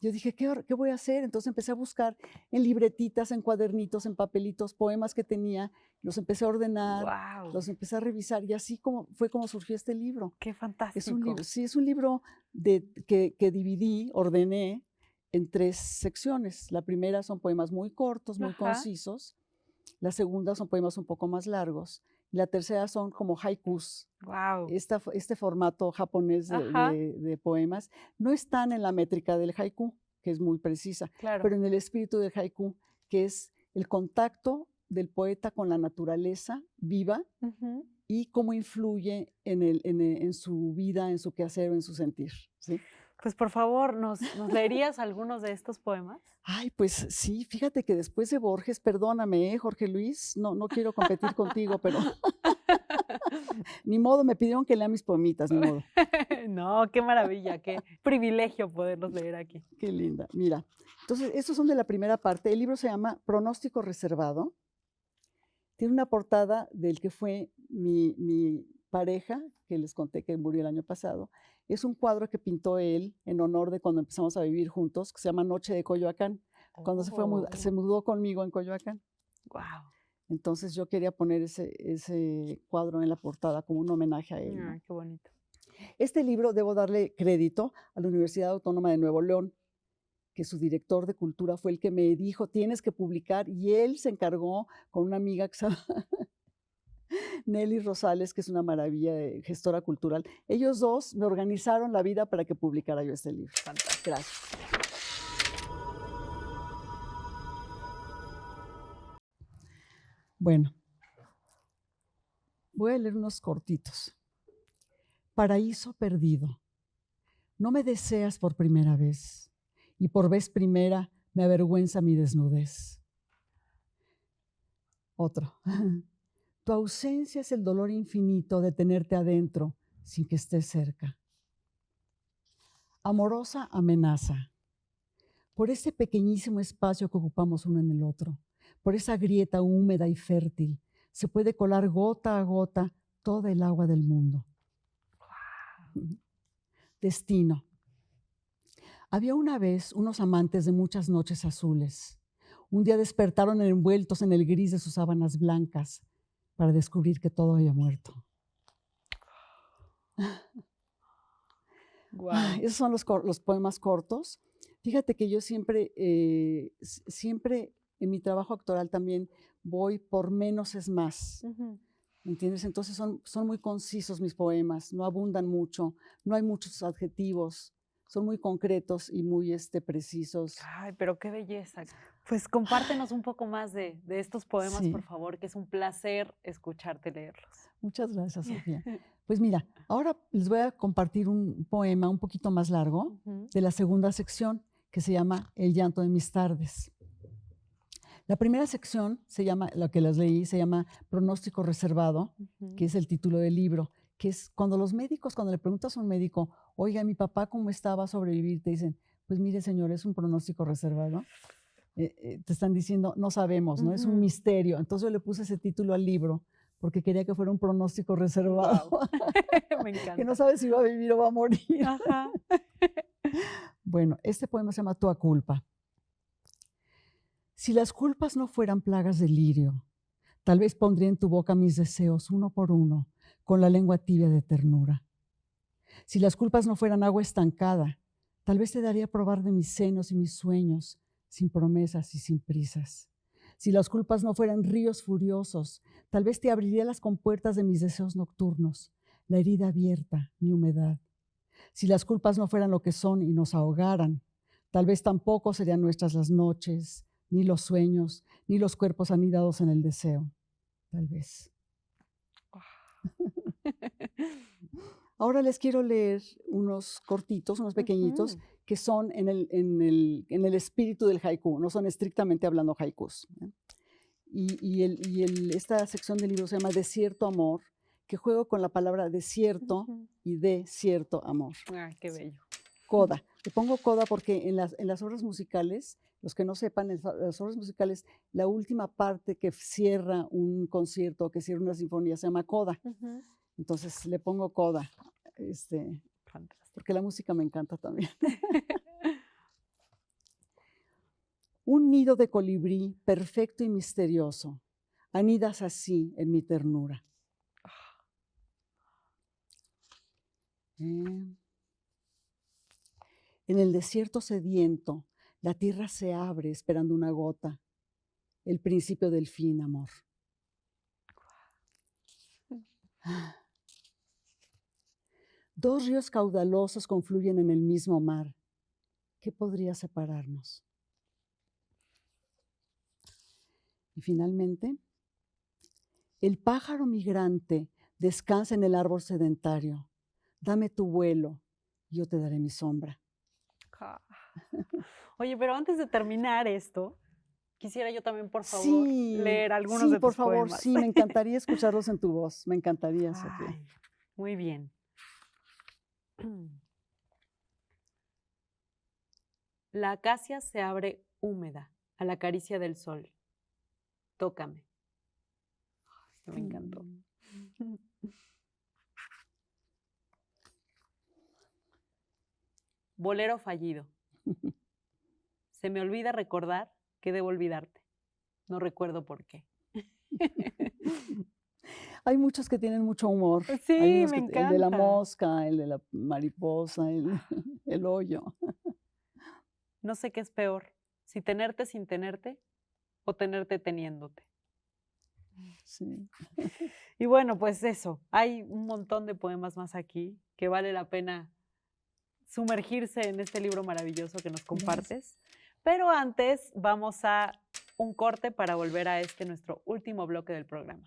yo dije, ¿qué voy a hacer? Entonces empecé a buscar en libretitas, en cuadernitos, en papelitos, poemas que tenía, los empecé a ordenar, Guau. los empecé a revisar, y así fue como surgió este libro. ¡Qué Es un fantástico! libro, sí, es un libro que dividí, ordené en 3 secciones. La primera son poemas muy cortos, muy Ajá. concisos. La segunda son poemas un poco más largos. Y la tercera son como haikus. ¡Guau! Este formato japonés Ajá. de poemas no están en la métrica del haiku, que es muy precisa, Claro. pero en el espíritu del haiku, que es el contacto del poeta con la naturaleza viva Ujú. y cómo influye en su vida, en su quehacer o en su sentir, ¿sí? Pues, por favor, ¿nos leerías algunos de estos poemas? Ay, pues sí, fíjate que después de Borges, perdóname, Jorge Luis, no quiero competir contigo, pero ni modo, me pidieron que lea mis poemitas, ni modo. No, qué maravilla, qué privilegio poderlos leer aquí. Qué linda. Mira, entonces, estos son de la primera parte. El libro se llama Pronóstico reservado. Tiene una portada del que fue mi pareja, que les conté que murió el año pasado. Es un cuadro que pintó él en honor de cuando empezamos a vivir juntos, que se llama Noche de Coyoacán, cuando se mudó conmigo en Coyoacán. Guau. Entonces yo quería poner ese cuadro en la portada como un homenaje a él, ¿no? Ay, qué bonito. Este libro debo darle crédito a la Universidad Autónoma de Nuevo León, que su director de cultura fue el que me dijo, tienes que publicar, y él se encargó con una amiga que se llama Nelly Rosales, que es una maravilla, gestora cultural. Ellos dos me organizaron la vida para que publicara yo este libro. Fantástico. Gracias. Bueno, voy a leer unos cortitos. Paraíso perdido. No me deseas por primera vez, y por vez primera me avergüenza mi desnudez. Otro. Tu ausencia es el dolor infinito de tenerte adentro sin que estés cerca. Amorosa amenaza. Por ese pequeñísimo espacio que ocupamos uno en el otro, por esa grieta húmeda y fértil, se puede colar gota a gota toda el agua del mundo. Destino. Había una vez unos amantes de muchas noches azules. Un día despertaron envueltos en el gris de sus sábanas blancas para descubrir que todo había muerto. Wow. Esos son los poemas cortos. Fíjate que yo siempre en mi trabajo actoral también voy por menos es más. ¿Entiendes? Entonces son muy concisos mis poemas, no abundan mucho, no hay muchos adjetivos, son muy concretos y muy precisos. Ay, pero qué belleza. Pues compártenos un poco más de estos poemas, Sí. por favor, que es un placer escucharte leerlos. Muchas gracias, Sofía. Pues mira, ahora les voy a compartir un poema un poquito más largo de la segunda sección, que se llama El llanto de mis tardes. La primera sección se llama, la que les leí, se llama Pronóstico reservado, que es el título del libro, que es cuando los médicos, cuando le preguntas a un médico, oiga, mi papá, ¿cómo estaba a sobrevivir? Te dicen, pues mire, señor, es un pronóstico reservado. Te están diciendo, no sabemos, ¿no? Es un misterio. Entonces yo le puse ese título al libro porque quería que fuera un pronóstico reservado. Wow. Me encanta. Que no sabes si va a vivir o va a morir. Ajá. Bueno, este poema se llama Tu culpa. Si las culpas no fueran plagas de lirio, tal vez pondría en tu boca mis deseos uno por uno, con la lengua tibia de ternura. Si las culpas no fueran agua estancada, tal vez te daría a probar de mis senos y mis sueños, sin promesas y sin prisas. Si las culpas no fueran ríos furiosos, tal vez te abriría las compuertas de mis deseos nocturnos, la herida abierta, mi humedad. Si las culpas no fueran lo que son y nos ahogaran, tal vez tampoco serían nuestras las noches, ni los sueños, ni los cuerpos anidados en el deseo. Tal vez. Ahora les quiero leer unos cortitos, unos pequeñitos, que son en el espíritu del haiku, no son estrictamente hablando haikus. Esta sección del libro se llama Desierto Amor, que juego con la palabra desierto y de cierto amor. Ay, qué bello. Coda. Le pongo coda porque en las obras musicales, los que no sepan, en las obras musicales, la última parte que cierra un concierto, que cierra una sinfonía, se llama coda. Entonces le pongo coda, porque la música me encanta también. Un nido de colibrí perfecto y misterioso, anidas así en mi ternura. En el desierto sediento, la tierra se abre esperando una gota, el principio del fin, amor. Dos ríos caudalosos confluyen en el mismo mar. ¿Qué podría separarnos? Y finalmente, el pájaro migrante descansa en el árbol sedentario. Dame tu vuelo, yo te daré mi sombra. Oye, pero antes de terminar esto, quisiera yo también, por favor, leer algunos de tus por favor, poemas. sí, me encantaría escucharlos en tu voz. Me encantaría, Sofía. Ay, muy bien. La acacia se abre húmeda a la caricia del sol. Tócame. Este me encantó. Bolero fallido. Se me olvida recordar que debo olvidarte. No recuerdo por qué. Hay muchos que tienen mucho humor. Sí, Hay me encanta. El de la mosca, el de la mariposa, el hoyo. No sé qué es peor, si tenerte sin tenerte o tenerte teniéndote. Sí. Y bueno, pues eso, hay un montón de poemas más aquí que vale la pena sumergirse en este libro maravilloso que nos compartes. Pero antes vamos a un corte para volver a nuestro último bloque del programa.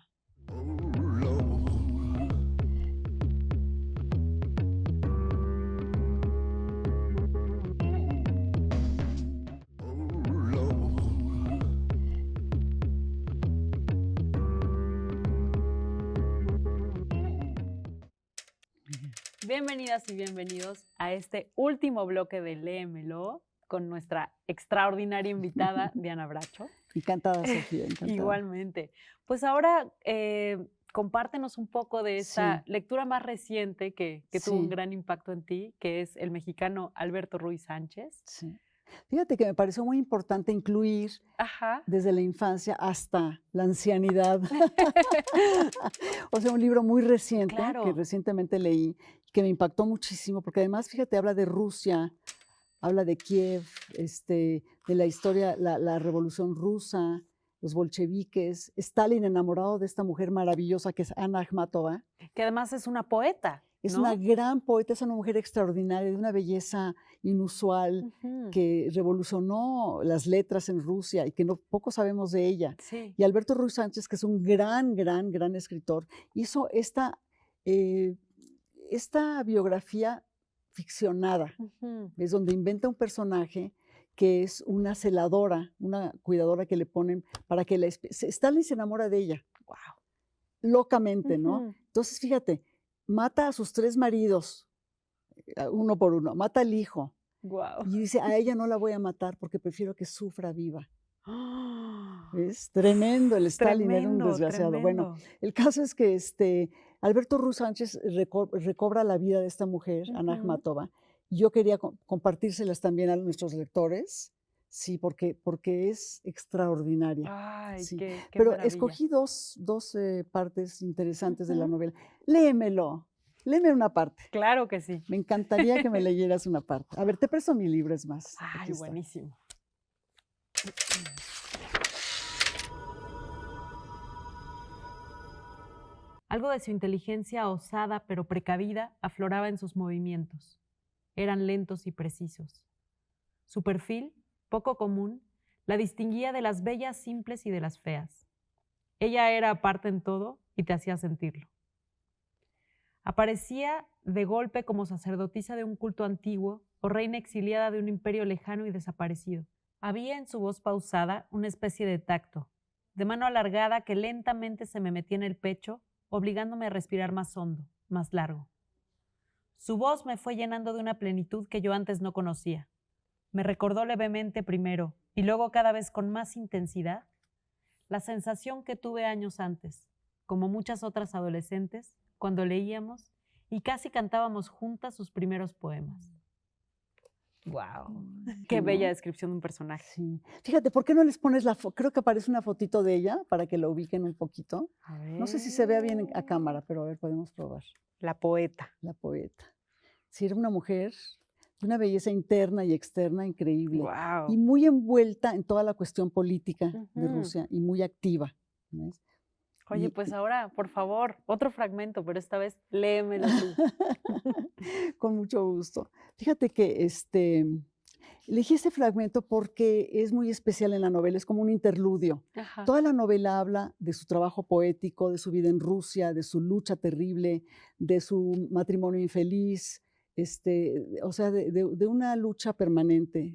Bienvenidas y bienvenidos a este último bloque de Léemelo con nuestra extraordinaria invitada, Diana Bracho. Encantada, Sofía, encantada. Igualmente. Pues ahora compártenos un poco de esa lectura más reciente que tuvo un gran impacto en ti, que es el mexicano Alberto Ruiz Sánchez. Sí. Fíjate que me pareció muy importante incluir desde la infancia hasta la ancianidad. O sea, un libro muy reciente que recientemente leí, que me impactó muchísimo, porque además, fíjate, habla de Rusia, habla de Kiev, de la historia, la revolución rusa, los bolcheviques, Stalin enamorado de esta mujer maravillosa que es Anna Akhmatova. Que además es una poeta. Es una gran poeta, es una mujer extraordinaria, de una belleza inusual, que revolucionó las letras en Rusia y que poco sabemos de ella. Sí. Y Alberto Ruiz Sánchez, que es un gran escritor, hizo esta biografía ficcionada, es donde inventa un personaje que es una celadora, una cuidadora que le ponen para que Stalin se enamora de ella. Wow. Locamente, ¿no? Entonces, fíjate, mata a sus 3 maridos, uno por uno, mata al hijo. Wow. Y dice, a ella no la voy a matar porque prefiero que sufra viva. Es tremendo, el Stalin era un desgraciado. Tremendo. Bueno, el caso es que Alberto Ruiz Sánchez recobra la vida de esta mujer, Anna Akhmatova. Yo quería compartírselas también a nuestros lectores, sí, porque es extraordinaria. Ay, sí. qué Pero maravilla. escogí dos partes interesantes de la novela. Léemelo. Léeme una parte. Claro que sí. Me encantaría que me leyeras una parte. A ver, te presto mi libro, es más. Ay, Aquí está. buenísimo. Algo de su inteligencia osada pero precavida afloraba en sus movimientos. Eran lentos y precisos. Su perfil, poco común, la distinguía de las bellas simples y de las feas. Ella era aparte en todo y te hacía sentirlo. Aparecía de golpe como sacerdotisa de un culto antiguo o reina exiliada de un imperio lejano y desaparecido. Había en su voz pausada una especie de tacto, de mano alargada que lentamente se me metía en el pecho, obligándome a respirar más hondo, más largo. Su voz me fue llenando de una plenitud que yo antes no conocía. Me recordó levemente primero, y luego cada vez con más intensidad, la sensación que tuve años antes, como muchas otras adolescentes, cuando leíamos y casi cantábamos juntas sus primeros poemas. ¡Wow! Qué bella descripción de un personaje. Sí. Fíjate, ¿por qué no les pones la foto? Creo que aparece una fotito de ella para que la ubiquen un poquito. No sé si se vea bien a cámara, pero a ver, podemos probar. La poeta. La poeta. Sí, era una mujer de una belleza interna y externa increíble. ¡Wow! Y muy envuelta en toda la cuestión política de Rusia y muy activa. ¿Ves? Oye, pues ahora, por favor, otro fragmento, pero esta vez léemelo tú. Con mucho gusto. Fíjate que elegí este fragmento porque es muy especial en la novela, es como un interludio. Ajá. Toda la novela habla de su trabajo poético, de su vida en Rusia, de su lucha terrible, de su matrimonio infeliz, o sea, de una lucha permanente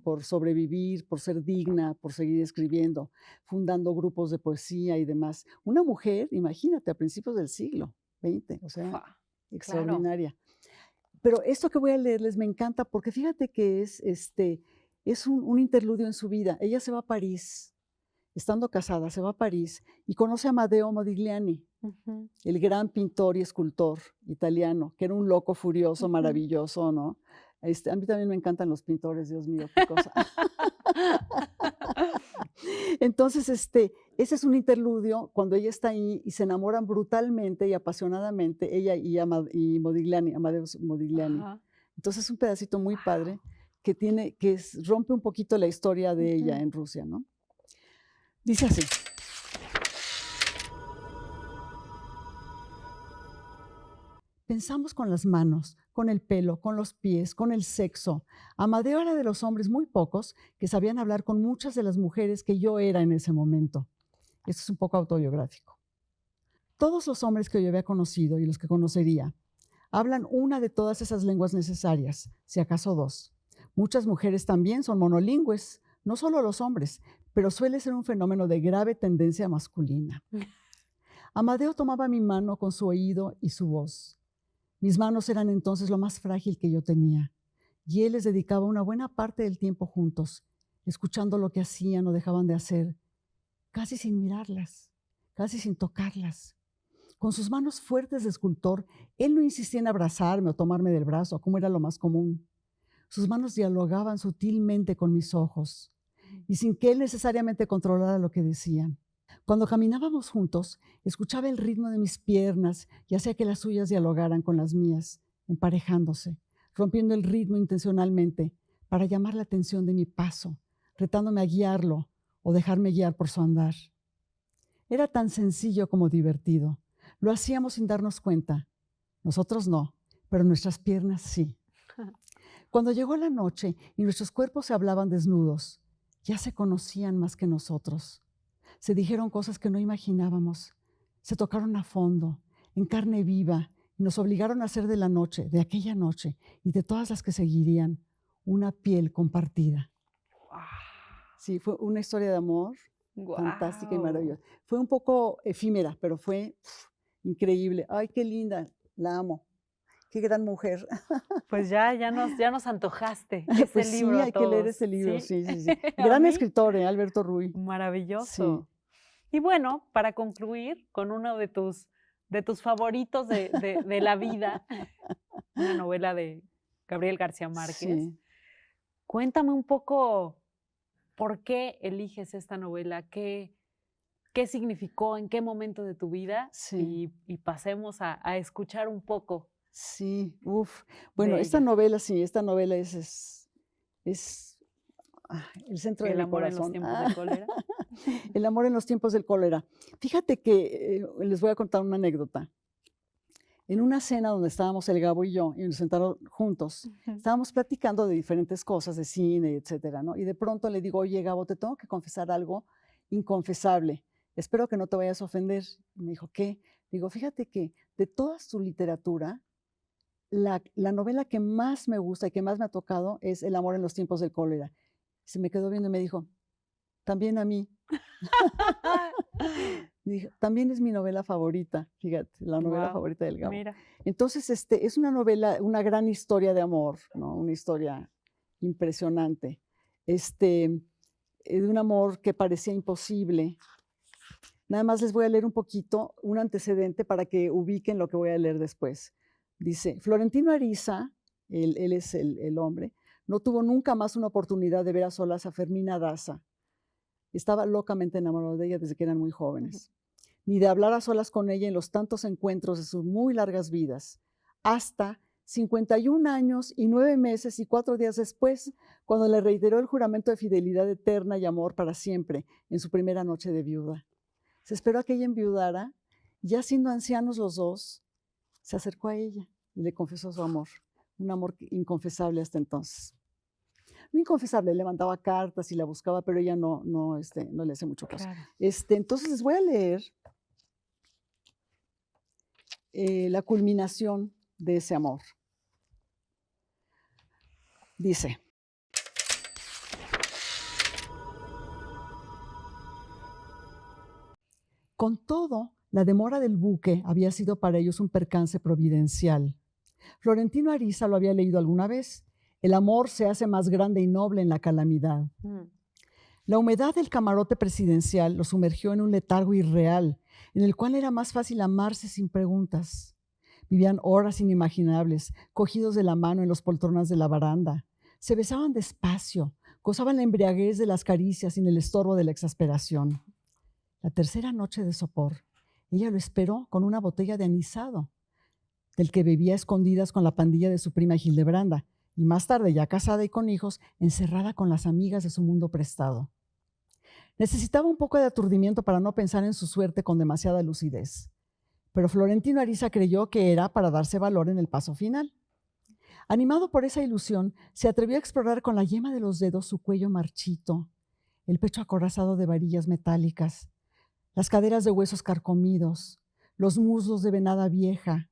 por sobrevivir, por ser digna, por seguir escribiendo, fundando grupos de poesía y demás. Una mujer, imagínate, a principios del siglo XX, o sea, extraordinaria. Claro. Pero esto que voy a leerles me encanta porque fíjate que es un interludio en su vida. Ella se va a París, estando casada, se va a París y conoce a Amadeo Modigliani, el gran pintor y escultor italiano, que era un loco furioso, maravilloso, ¿no? A mí también me encantan los pintores, Dios mío, qué cosa. Entonces, ese es un interludio cuando ella está ahí y se enamoran brutalmente y apasionadamente, ella y Modigliani, Amadeus Modigliani. Ajá. Entonces, es un pedacito muy padre que rompe un poquito la historia de ella en Rusia, ¿no? Dice así. Pensamos con las manos, con el pelo, con los pies, con el sexo. Amadeo era de los hombres muy pocos que sabían hablar con muchas de las mujeres que yo era en ese momento. Esto es un poco autobiográfico. Todos los hombres que yo había conocido y los que conocería hablan una de todas esas lenguas necesarias, si acaso dos. Muchas mujeres también son monolingües, no solo los hombres, pero suele ser un fenómeno de grave tendencia masculina. Amadeo tomaba mi mano con su oído y su voz. Mis manos eran entonces lo más frágil que yo tenía, y él les dedicaba una buena parte del tiempo juntos, escuchando lo que hacían o dejaban de hacer, casi sin mirarlas, casi sin tocarlas. Con sus manos fuertes de escultor, él no insistía en abrazarme o tomarme del brazo, como era lo más común. Sus manos dialogaban sutilmente con mis ojos, y sin que él necesariamente controlara lo que decían. Cuando caminábamos juntos, escuchaba el ritmo de mis piernas y hacía que las suyas dialogaran con las mías, emparejándose, rompiendo el ritmo intencionalmente para llamar la atención de mi paso, retándome a guiarlo o dejarme guiar por su andar. Era tan sencillo como divertido. Lo hacíamos sin darnos cuenta. Nosotros no, pero nuestras piernas sí. Cuando llegó la noche y nuestros cuerpos se hablaban desnudos, ya se conocían más que nosotros. Se dijeron cosas que no imaginábamos, se tocaron a fondo, en carne viva, y nos obligaron a hacer de la noche, de aquella noche y de todas las que seguirían, una piel compartida. Wow. Sí, fue una historia de amor fantástica y maravillosa. Fue un poco efímera, pero fue increíble. Ay, qué linda, la amo. Qué gran mujer. Pues ya nos antojaste ese pues libro. Sí, hay que leer ese libro, sí. Gran escritor, Alberto Ruy. Maravilloso. Sí. Y bueno, para concluir con uno de tus favoritos de la vida, una novela de Gabriel García Márquez. Sí. Cuéntame un poco por qué eliges esta novela, qué qué significó, en qué momento de tu vida, Sí. y pasemos a escuchar un poco. Sí, Bueno, de esta ella. novela, sí, esta novela es el centro de El mi amor en los corazón. tiempos de cólera. El amor en los tiempos del cólera. Fíjate que les voy a contar una anécdota. En una cena donde estábamos el Gabo y yo, y nos sentaron juntos, estábamos platicando de diferentes cosas, de cine, etcétera, ¿no? Y de pronto le digo, oye, Gabo, te tengo que confesar algo inconfesable. Espero que no te vayas a ofender. Y me dijo, ¿qué? Digo, fíjate que de toda su literatura, la novela que más me gusta y que más me ha tocado es El amor en los tiempos del cólera. Se me quedó viendo y me dijo, también a mí. Dijo, también es mi novela favorita, fíjate, la novela favorita del Gabo. Mira. Entonces, es una novela, una gran historia de amor, ¿no? Una historia impresionante. De un amor que parecía imposible. Nada más les voy a leer un poquito, un antecedente para que ubiquen lo que voy a leer después. Dice, Florentino Ariza, él es el hombre, no tuvo nunca más una oportunidad de ver a solas a Fermina Daza. Estaba locamente enamorado de ella desde que eran muy jóvenes. Ni de hablar a solas con ella en los tantos encuentros de sus muy largas vidas. Hasta 51 años y 9 meses y 4 días después, cuando le reiteró el juramento de fidelidad eterna y amor para siempre en su primera noche de viuda. Se esperó a que ella enviudara, y ya siendo ancianos los dos, se acercó a ella y le confesó su amor. Un amor inconfesable hasta entonces. No inconfesable, le mandaba cartas y la buscaba, pero ella no le hace mucho caso. Claro. Entonces les voy a leer la culminación de ese amor. Dice, con todo, la demora del buque había sido para ellos un percance providencial. Florentino Ariza lo había leído alguna vez. El amor se hace más grande y noble en la calamidad. La humedad del camarote presidencial lo sumergió en un letargo irreal, en el cual era más fácil amarse sin preguntas. Vivían horas inimaginables, cogidos de la mano en los poltronas de la baranda. Se besaban despacio, gozaban la embriaguez de las caricias sin el estorbo de la exasperación. La tercera noche de sopor, ella lo esperó con una botella de anisado, del que bebía a escondidas con la pandilla de su prima Hildebranda, y más tarde, ya casada y con hijos, encerrada con las amigas de su mundo prestado. Necesitaba un poco de aturdimiento para no pensar en su suerte con demasiada lucidez, pero Florentino Ariza creyó que era para darse valor en el paso final. Animado por esa ilusión, se atrevió a explorar con la yema de los dedos su cuello marchito, el pecho acorazado de varillas metálicas, las caderas de huesos carcomidos, los muslos de venada vieja.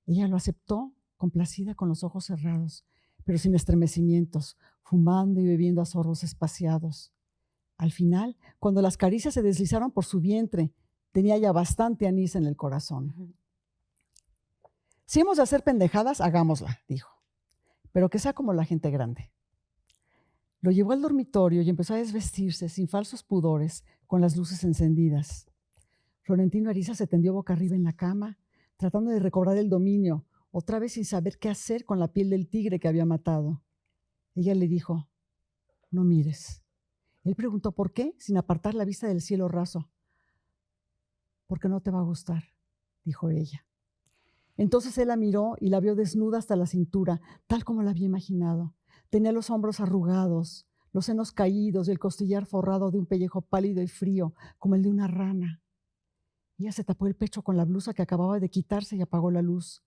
Ella lo aceptó, complacida con los ojos cerrados, pero sin estremecimientos, fumando y bebiendo a sorbos espaciados. Al final, cuando las caricias se deslizaron por su vientre, tenía ya bastante anís en el corazón. Si hemos de hacer pendejadas, hagámosla, dijo, pero que sea como la gente grande. Lo llevó al dormitorio y empezó a desvestirse sin falsos pudores, con las luces encendidas. Florentino Ariza se tendió boca arriba en la cama, tratando de recobrar el dominio, otra vez sin saber qué hacer con la piel del tigre que había matado. Ella le dijo, no mires. Él preguntó por qué, sin apartar la vista del cielo raso. Porque no te va a gustar, dijo ella. Entonces él la miró y la vio desnuda hasta la cintura, tal como la había imaginado. Tenía los hombros arrugados, los senos caídos y el costillar forrado de un pellejo pálido y frío, como el de una rana. Ella se tapó el pecho con la blusa que acababa de quitarse y apagó la luz.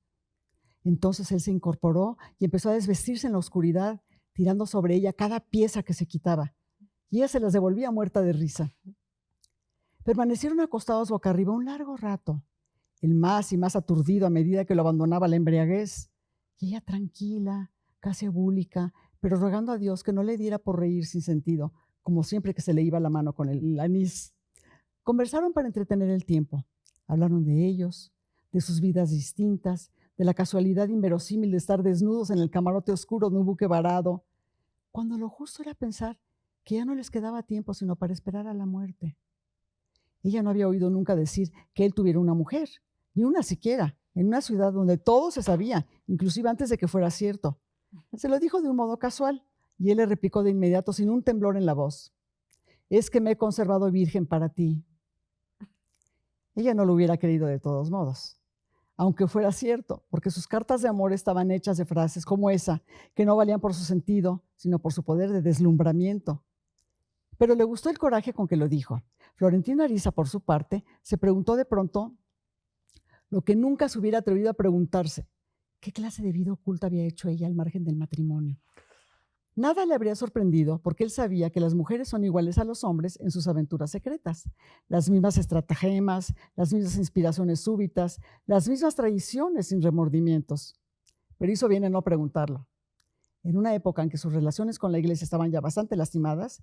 Entonces él se incorporó y empezó a desvestirse en la oscuridad, tirando sobre ella cada pieza que se quitaba. Y ella se las devolvía muerta de risa. Permanecieron acostados boca arriba un largo rato, el más y más aturdido a medida que lo abandonaba la embriaguez. Y ella tranquila, casi ebúlica, pero rogando a Dios que no le diera por reír sin sentido, como siempre que se le iba la mano con el anís. Conversaron para entretener el tiempo. Hablaron de ellos, de sus vidas distintas, de la casualidad inverosímil de estar desnudos en el camarote oscuro de un buque varado, cuando lo justo era pensar que ya no les quedaba tiempo sino para esperar a la muerte. Ella no había oído nunca decir que él tuviera una mujer, ni una siquiera, en una ciudad donde todo se sabía, inclusive antes de que fuera cierto. Se lo dijo de un modo casual, y él le replicó de inmediato sin un temblor en la voz. Es que me he conservado virgen para ti. Ella no lo hubiera creído de todos modos, aunque fuera cierto, porque sus cartas de amor estaban hechas de frases como esa, que no valían por su sentido, sino por su poder de deslumbramiento. Pero le gustó el coraje con que lo dijo. Florentino Ariza, por su parte, se preguntó de pronto lo que nunca se hubiera atrevido a preguntarse: ¿qué clase de vida oculta había hecho ella al margen del matrimonio? Nada le habría sorprendido, porque él sabía que las mujeres son iguales a los hombres en sus aventuras secretas. Las mismas estratagemas, las mismas inspiraciones súbitas, las mismas traiciones sin remordimientos. Pero hizo bien en no preguntarlo. En una época en que sus relaciones con la iglesia estaban ya bastante lastimadas,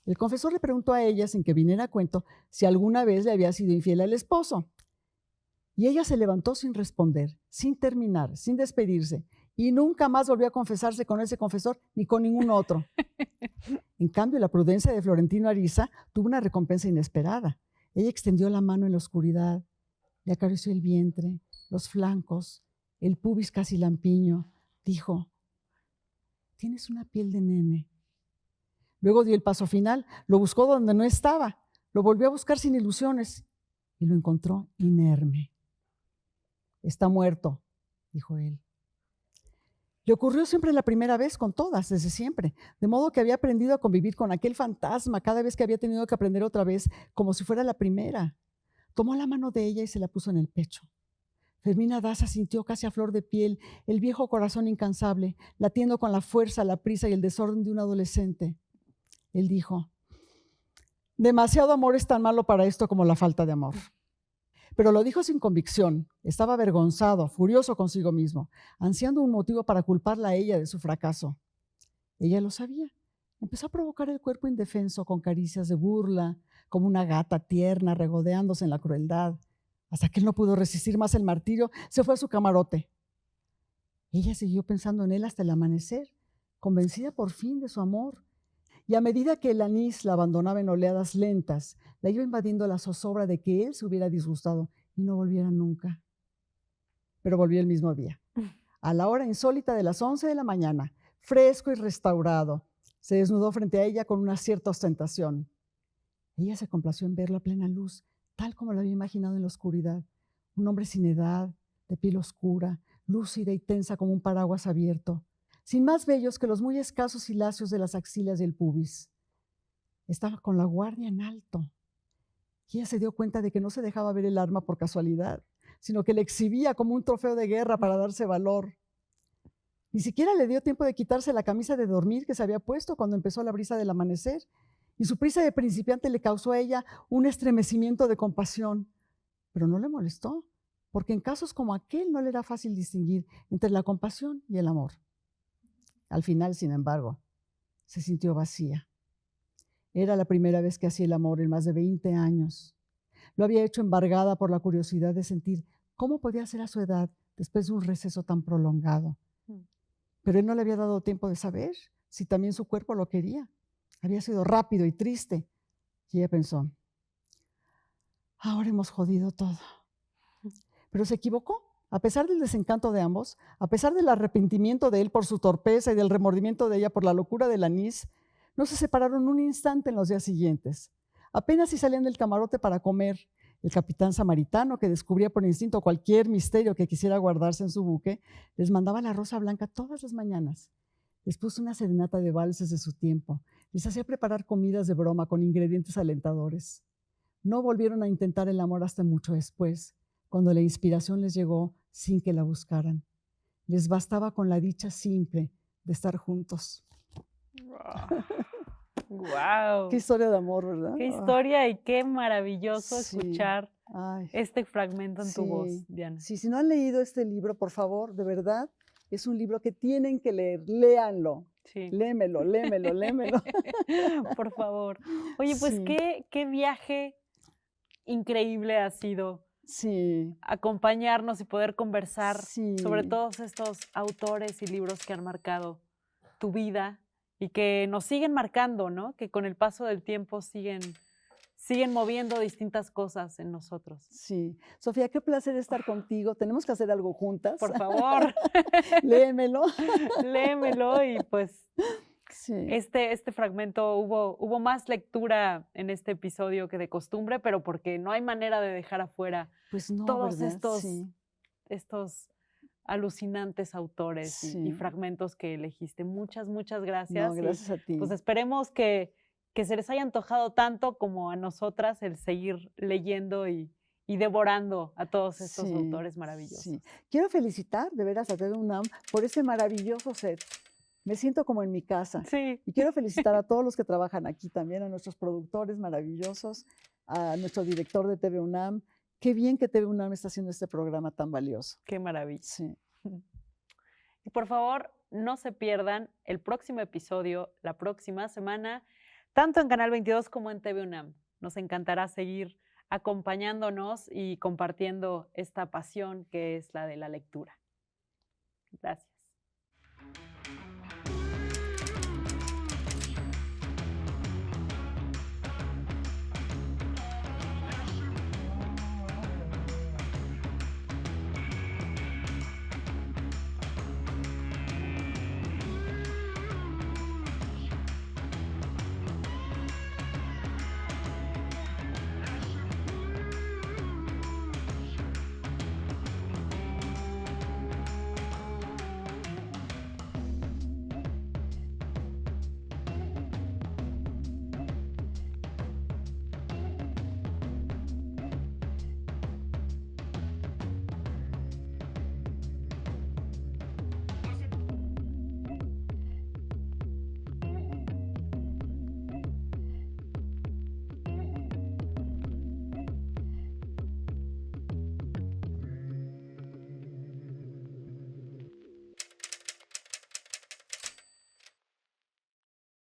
el confesor le preguntó a ella, sin que viniera a cuento, si alguna vez le había sido infiel al esposo. Y ella se levantó sin responder, sin terminar, sin despedirse, y nunca más volvió a confesarse con ese confesor ni con ningún otro. En cambio, la prudencia de Florentino Ariza tuvo una recompensa inesperada. Ella extendió la mano en la oscuridad, le acarició el vientre, los flancos, el pubis casi lampiño. Dijo: «Tienes una piel de nene». Luego dio el paso final, lo buscó donde no estaba, lo volvió a buscar sin ilusiones y lo encontró inerme. «Está muerto», dijo él. Le ocurrió siempre la primera vez con todas, desde siempre, de modo que había aprendido a convivir con aquel fantasma cada vez que había tenido que aprender otra vez, como si fuera la primera. Tomó la mano de ella y se la puso en el pecho. Fermina Daza sintió casi a flor de piel el viejo corazón incansable, latiendo con la fuerza, la prisa y el desorden de un adolescente. Él dijo: «Demasiado amor es tan malo para esto como la falta de amor». Pero lo dijo sin convicción. Estaba avergonzado, furioso consigo mismo, ansiando un motivo para culparla a ella de su fracaso. Ella lo sabía. Empezó a provocar el cuerpo indefenso con caricias de burla, como una gata tierna regodeándose en la crueldad. Hasta que él no pudo resistir más el martirio, se fue a su camarote. Ella siguió pensando en él hasta el amanecer, convencida por fin de su amor. Y a medida que el anís la abandonaba en oleadas lentas, la iba invadiendo la zozobra de que él se hubiera disgustado y no volviera nunca. Pero volvió el mismo día, a la hora insólita de las 11 de la mañana, fresco y restaurado. Se desnudó frente a ella con una cierta ostentación. Ella se complació en verlo a plena luz, tal como lo había imaginado en la oscuridad. Un hombre sin edad, de piel oscura, lúcida y tensa como un paraguas abierto, sin más vellos que los muy escasos hilacios de las axilas y el pubis. Estaba con la guardia en alto. Y ella se dio cuenta de que no se dejaba ver el arma por casualidad, sino que le exhibía como un trofeo de guerra para darse valor. Ni siquiera le dio tiempo de quitarse la camisa de dormir que se había puesto cuando empezó la brisa del amanecer, y su prisa de principiante le causó a ella un estremecimiento de compasión. Pero no le molestó, porque en casos como aquel no le era fácil distinguir entre la compasión y el amor. Al final, sin embargo, se sintió vacía. Era la primera vez que hacía el amor en más de 20 años. Lo había hecho embargada por la curiosidad de sentir cómo podía ser a su edad después de un receso tan prolongado. Pero él no le había dado tiempo de saber si también su cuerpo lo quería. Había sido rápido y triste. Y ella pensó: ahora hemos jodido todo. Pero se equivocó. A pesar del desencanto de ambos, a pesar del arrepentimiento de él por su torpeza y del remordimiento de ella por la locura del anís, no se separaron un instante en los días siguientes. Apenas si salían del camarote para comer, el capitán samaritano, que descubría por instinto cualquier misterio que quisiera guardarse en su buque, les mandaba la rosa blanca todas las mañanas. Les puso una serenata de valses de su tiempo. Les hacía preparar comidas de broma con ingredientes alentadores. No volvieron a intentar el amor hasta mucho después, cuando la inspiración les llegó sin que la buscaran. Les bastaba con la dicha simple de estar juntos. ¡Wow! Qué historia de amor, ¿verdad? Qué historia y qué maravilloso Sí. escuchar Ay, este fragmento en tu sí. voz, Diana. Sí, si no han leído este libro, por favor, de verdad, es un libro que tienen que leer. Léanlo. Sí. Lémelo, lémelo, lémelo. Por favor. Oye, pues Sí. qué viaje increíble ha sido Sí. acompañarnos y poder conversar Sí. sobre todos estos autores y libros que han marcado tu vida y que nos siguen marcando, ¿no? Que con el paso del tiempo siguen moviendo distintas cosas en nosotros. Sí. Sofía, qué placer estar contigo. Tenemos que hacer algo juntas. Por favor, Léemelo. léemelo y pues Sí. Este fragmento hubo más lectura en este episodio que de costumbre, pero porque no hay manera de dejar afuera Pues no, todos ¿verdad? Sí. estos alucinantes autores y Sí. fragmentos que elegiste. Muchas No, gracias. gracias a ti. Pues esperemos que se les haya antojado tanto como a nosotras el seguir leyendo y devorando a todos estos Sí, autores maravillosos. sí. Quiero felicitar de veras a TV UNAM por ese maravilloso set. Me siento como en mi casa. Sí. Y quiero felicitar a todos los que trabajan aquí también, a nuestros productores maravillosos, a nuestro director de TV UNAM. Qué bien que TV UNAM está haciendo este programa tan valioso. Qué maravilla. Sí. Y por favor, no se pierdan el próximo episodio la próxima semana, tanto en Canal 22 como en TV UNAM. Nos encantará seguir acompañándonos y compartiendo esta pasión que es la de la lectura. Gracias.